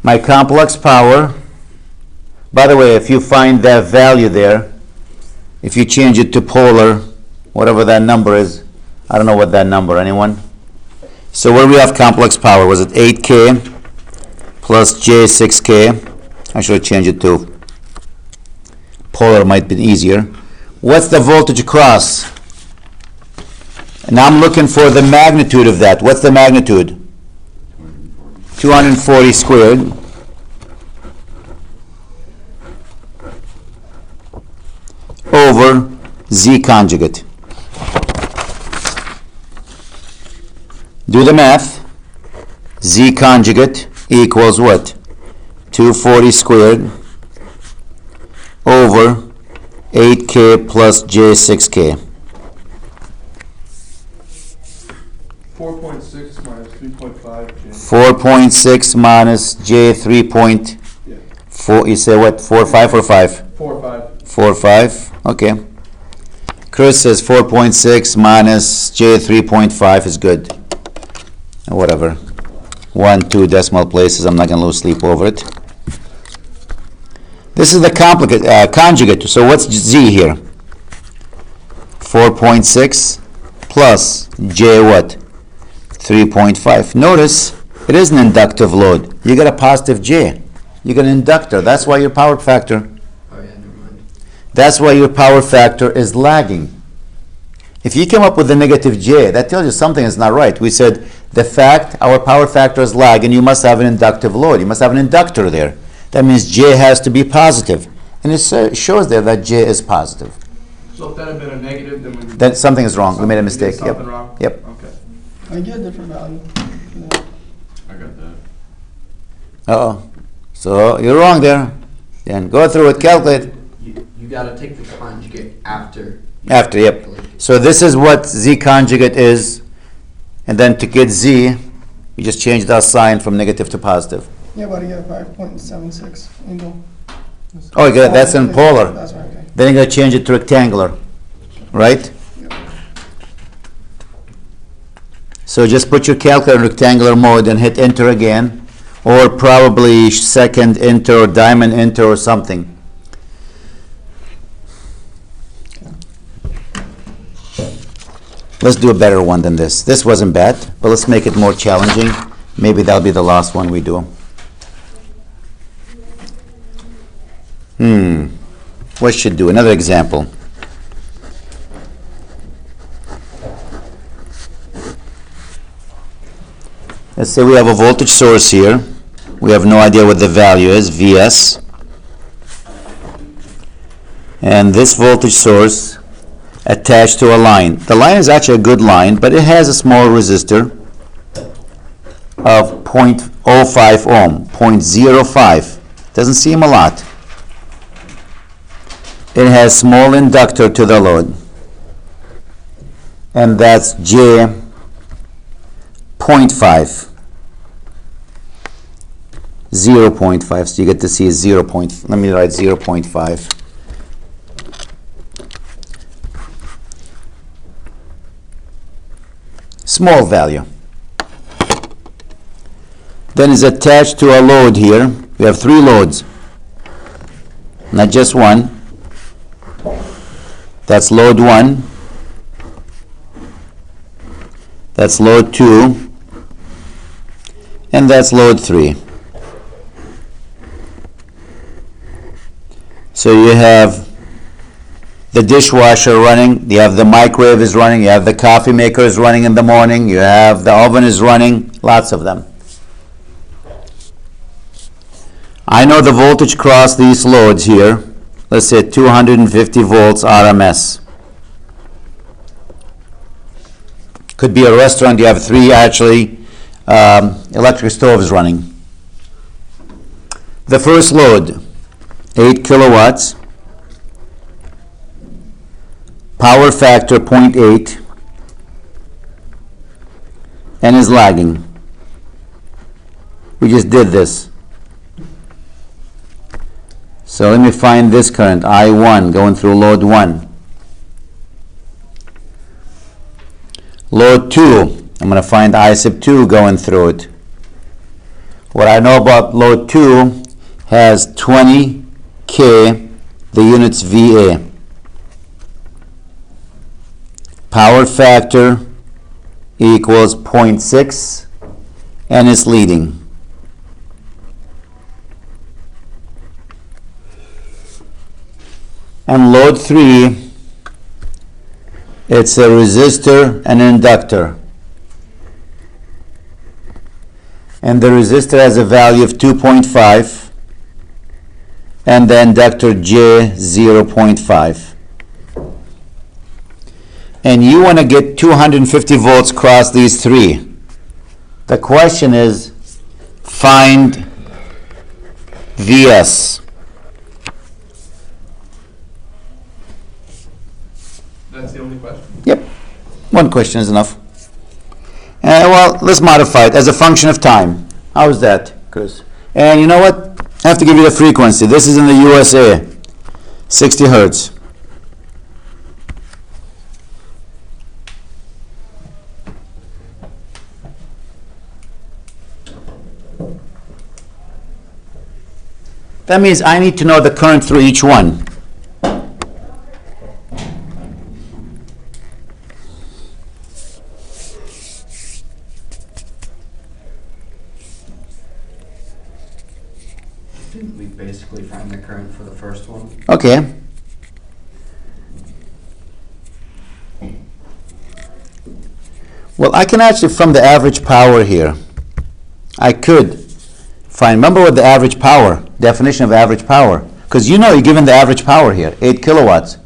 [SPEAKER 1] My complex power, by the way, if you find that value there, if you change it to polar, whatever that number is, I don't know what that number, anyone? So where we have complex power, was it 8K plus J 6K? I should change it to polar, might be easier. What's the voltage across? And I'm looking for the magnitude of that. What's the magnitude? 240 squared. Over Z conjugate. Do the math. Z conjugate equals what? 240 squared over 8K plus J 6K.
[SPEAKER 2] 4.6 minus 3.5.
[SPEAKER 1] 4.6 minus J 3.4.
[SPEAKER 2] Yeah.
[SPEAKER 1] You say what? 4.5 or 5?
[SPEAKER 2] 4.5.
[SPEAKER 1] 4.5. Okay. Chris says 4.6 minus J 3.5 is good. Whatever. 1, 2 decimal places. I'm not going to lose sleep over it. This is the conjugate. So what's Z here? 4.6 plus J what? 3.5. Notice it is an inductive load. You get a positive J. You get an inductor. That's why your power factor.
[SPEAKER 4] Oh yeah, never mind.
[SPEAKER 1] That's why your power factor is lagging. If you come up with a negative J, that tells you something is not right. We said the fact our power factor is lagging, you must have an inductive load. You must have an inductor there. That means J has to be positive. And it shows there that J is positive.
[SPEAKER 2] So if that had been a negative, then we.
[SPEAKER 1] Then something is wrong. We made a mistake.
[SPEAKER 2] Something
[SPEAKER 1] Yep.
[SPEAKER 2] wrong?
[SPEAKER 1] Yep.
[SPEAKER 2] Okay.
[SPEAKER 5] I get a different value.
[SPEAKER 3] I got that.
[SPEAKER 1] Uh-oh. So you're wrong there. Then go through it, calculate.
[SPEAKER 4] You gotta take the conjugate after.
[SPEAKER 1] After, yep. So this is what Z conjugate is. And then to get Z, you just change that sign from negative to positive.
[SPEAKER 5] Yeah, but I get 5.76 angle.
[SPEAKER 1] Oh, good. That's in polar.
[SPEAKER 5] That's right, okay.
[SPEAKER 1] Then you gotta change it to rectangular, right? So just put your calculator in rectangular mode and hit enter again, or probably second enter or diamond enter or something. Let's do a better one than this. This wasn't bad, but let's make it more challenging. Maybe that'll be the last one we do. What should do? Another example. Let's say we have a voltage source here. We have no idea what the value is, Vs. And this voltage source attached to a line. The line is actually a good line, but it has a small resistor of 0.05 ohm, 0.05. Doesn't seem a lot. It has small inductor to the load, and that's J 0.5. 0.5, so you get to see 0. Let me write 0.5. Small value. Then is attached to a load here. We have 3 loads, not just one. That's load 1. That's load 2. And that's load 3. So you have the dishwasher running, you have the microwave is running, you have the coffee maker is running in the morning, you have the oven is running, lots of them. I know the voltage across these loads here. Let's say 250 volts RMS. Could be a restaurant, you have 3 actually electric stoves running. The first load, 8 kilowatts, power factor 0.8, and is lagging. We just did this. So let me find this current, I1, going through load 1. Load 2, I'm going to find I sub 2 going through it. What I know about load 2 has 20 K, the units VA. Power factor equals 0.6 and it's leading. And load 3, it's a resistor and an inductor. And the resistor has a value of 2.5 and the inductor J 0.5. And you want to get 250 volts across these 3. The question is, find Vs.
[SPEAKER 2] That's the only question?
[SPEAKER 1] Yep. One question is enough. Well, let's modify it as a function of time. How's that, Chris? And you know what? I have to give you the frequency. This is in the USA, 60 hertz. That means I need to know the current through each one.
[SPEAKER 4] Didn't we basically find the current for the first one?
[SPEAKER 1] Okay. Well, I can actually, from the average power here, I could find, remember what the average power, definition of average power, because you know you're given the average power here, 8 kilowatts.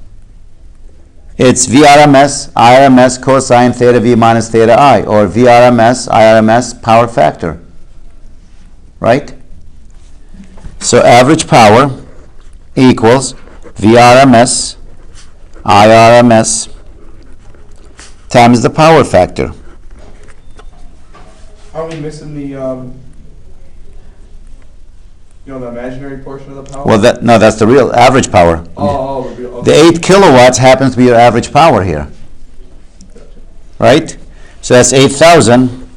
[SPEAKER 1] It's VRMS, IRMS, cosine theta V minus theta I, or VRMS, IRMS, power factor. Right? So average power equals VRMS, IRMS, times the power factor.
[SPEAKER 2] Aren't we missing the, the imaginary portion of the power?
[SPEAKER 1] Well, that's the real average power.
[SPEAKER 2] Oh, the real,
[SPEAKER 1] The
[SPEAKER 2] okay.
[SPEAKER 1] 8 kilowatts happens to be your average power here. Right? So that's 8,000.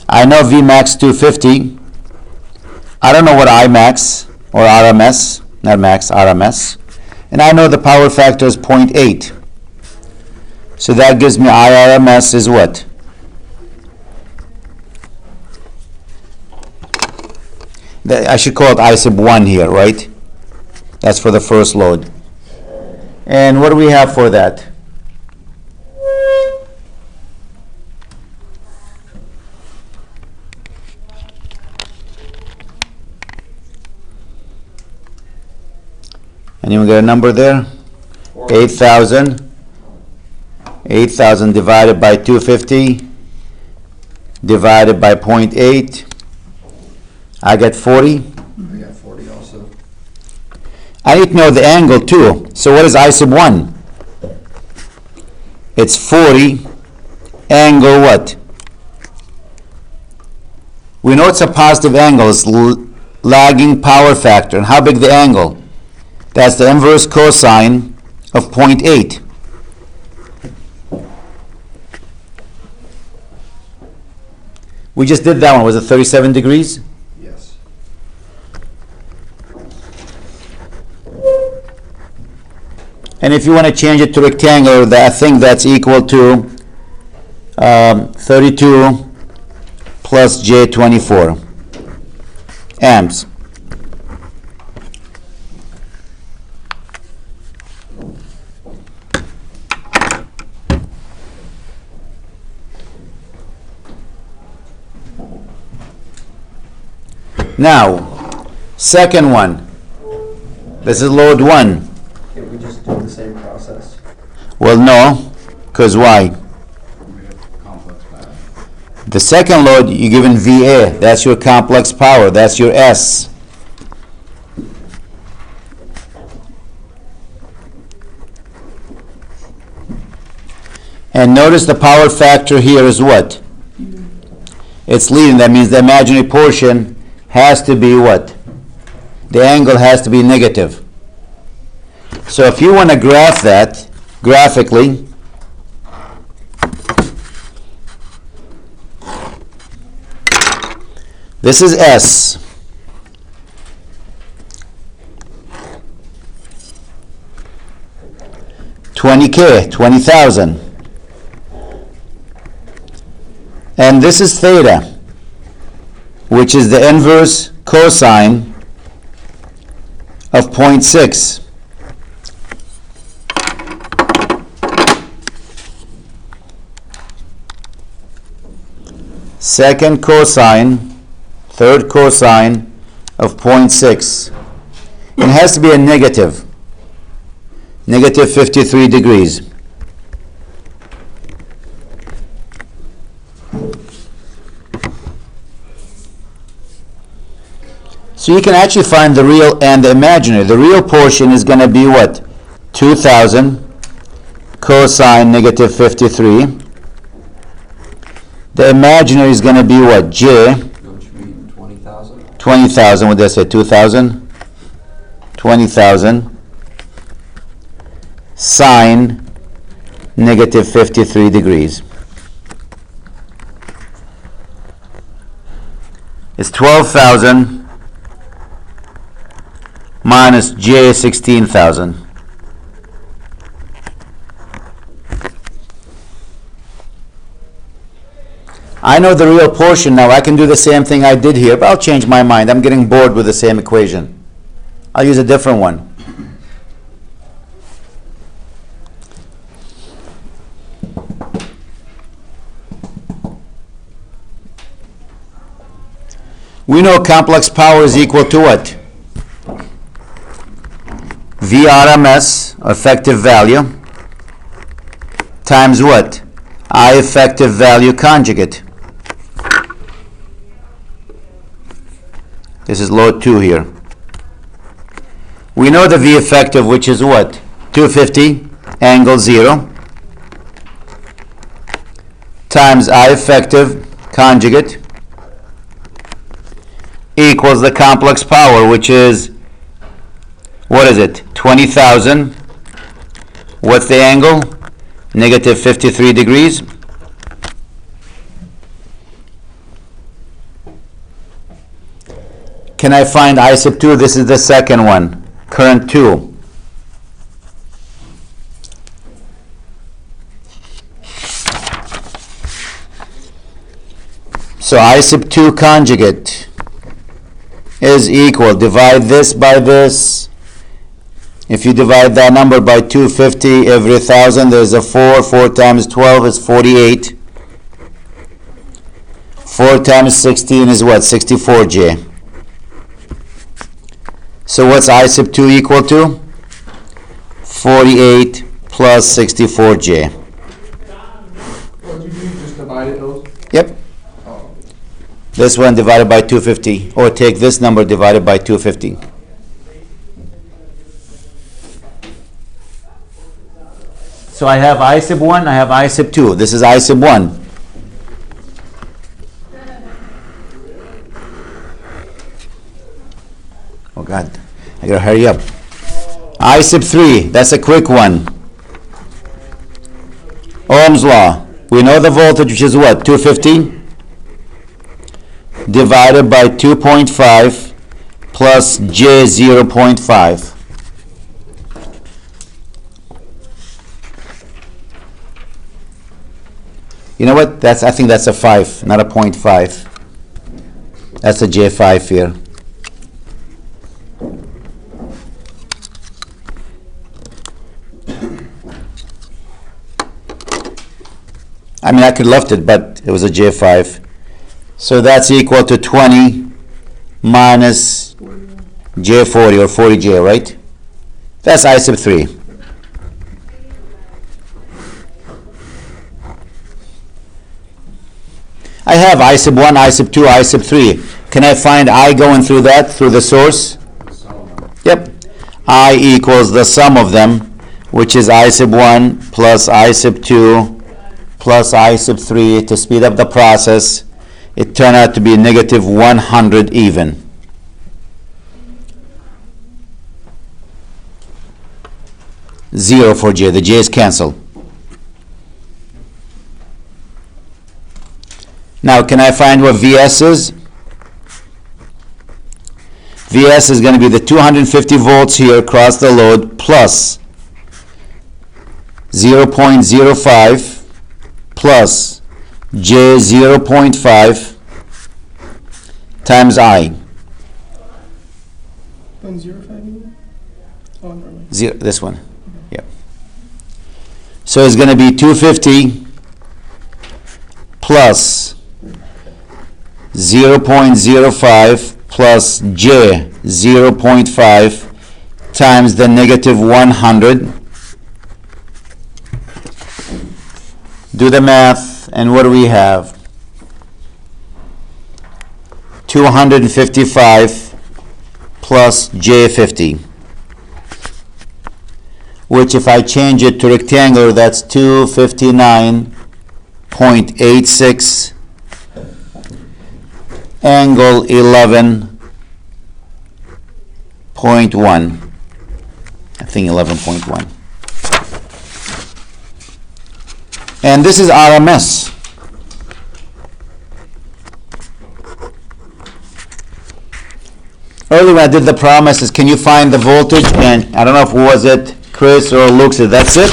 [SPEAKER 1] I know Vmax 250. I don't know what Imax or RMS, not max, RMS. And I know the power factor is 0.8. So that gives me IRMS is what? I should call it I sub 1 here, right? That's for the first load. And what do we have for that? Anyone get a number there? 8,000. 8,000 divided by 250 divided by 0.8. I get 40.
[SPEAKER 4] I got 40 also.
[SPEAKER 1] I need to know the angle too. So what is I sub 1? It's 40 angle what? We know it's a positive angle. It's lagging power factor. And how big the angle? That's the inverse cosine of 0.8. We just did that one. Was it 37 degrees?
[SPEAKER 4] Yes.
[SPEAKER 1] And if you want to change it to rectangular, I think that's equal to 32 plus J24 amps. Now, second one. This is load 1.
[SPEAKER 4] Can't we just do the same process?
[SPEAKER 1] Well, no, because why?
[SPEAKER 3] We have complex power.
[SPEAKER 1] The second load, you're given VA. That's your complex power. That's your S. And notice the power factor here is what? It's leading. That means the imaginary portion has to be what? The angle has to be negative. So if you want to graph that graphically, this is S. $20K, 20,000. And this is theta, which is the inverse cosine of 0.6. Second cosine, third cosine of 0.6. It has to be a negative. Negative 53 degrees. So you can actually find the real and the imaginary. The real portion is going to be what? 2,000 cosine negative 53. The imaginary is going to be what? J.
[SPEAKER 4] Which mean 20,000?
[SPEAKER 1] 20,000. What did I say? 2,000? 20,000 sine negative 53 degrees. It's 12,000 minus J 16,000. I know the real portion now. I can do the same thing I did here, but I'll change my mind. I'm getting bored with the same equation. I'll use a different one. We know complex power is equal to what? VRMS, effective value, times what? I effective value conjugate. This is load 2 here. We know the V effective, which is what? 250 angle 0 times I effective conjugate equals the complex power, which is, what is it? 20,000. What's the angle? Negative 53 degrees. Can I find I sub 2? This is the second one. Current 2. So I sub 2 conjugate is equal, divide this by this. If you divide that number by 250, every 1,000 there's a 4. 4 times 12 is 48. 4 times 16 is what? 64J. So what's I sub 2 equal to? 48 plus 64J.
[SPEAKER 2] What did you do, just divided those?
[SPEAKER 1] Yep.
[SPEAKER 2] Oh.
[SPEAKER 1] This one divided by 250, or take this number divided by 250. So I have I sub 1, I have I sub 2. This is I sub 1. Oh God, I gotta hurry up. I sub 3, that's a quick one. Ohm's law. We know the voltage, which is what? 250 divided by 2.5 plus J 0.5. You know what? I think that's a 5, not a 0.5. That's a J5 here. I mean, I could left it, but it was a J5. So that's equal to 20 minus J40, or 40J, right? That's I sub 3. I have I sub 1, I sub 2, I sub 3. Can I find I going through that, through the source? Yep. I equals the sum of them, which is I sub 1 plus I sub 2 plus I sub 3. To speed up the process, it turned out to be negative 100 even. Zero for J. The J is cancelled. Now, can I find what VS is? VS is going to be the 250 volts here across the load plus 0.05 plus J 0.5 times I.
[SPEAKER 5] 0.05? Oh, never mind.
[SPEAKER 1] This one. Yep. So it's going to be 250 plus 0.05 plus J 0.5 times the negative 100. Do the math, and what do we have? 255 plus J50, which if I change it to rectangular, that's 259.86 angle 11.1. I think 11.1. And this is RMS. earlier when I did the promises, can you find the voltage? And I don't know if it was it Chris or Luke said, that's it?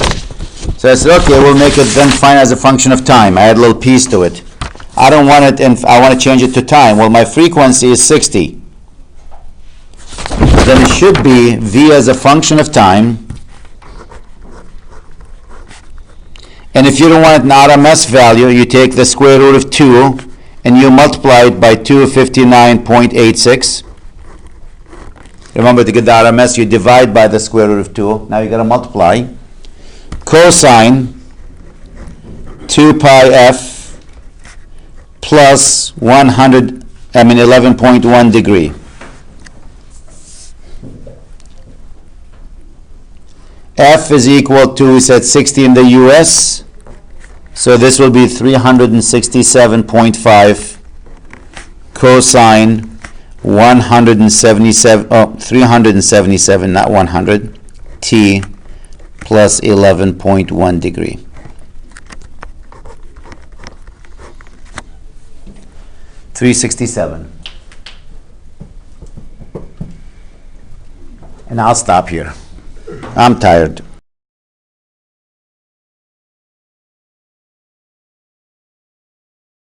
[SPEAKER 1] So I said, okay, we'll make it then fine as a function of time. I had a little piece to it. I don't want it, and I want to change it to time. Well, my frequency is 60. Then it should be V as a function of time. And if you don't want an RMS value, you take the square root of 2 and you multiply it by 259.86. Remember, to get the RMS, you divide by the square root of 2. Now you got to multiply. Cosine 2 pi f plus 11.1 degree. F is equal to, we said 60 in the US, so this will be 367.5 cosine 377, not 100, t plus 11.1 degree. $367. And I'll stop here. I'm tired.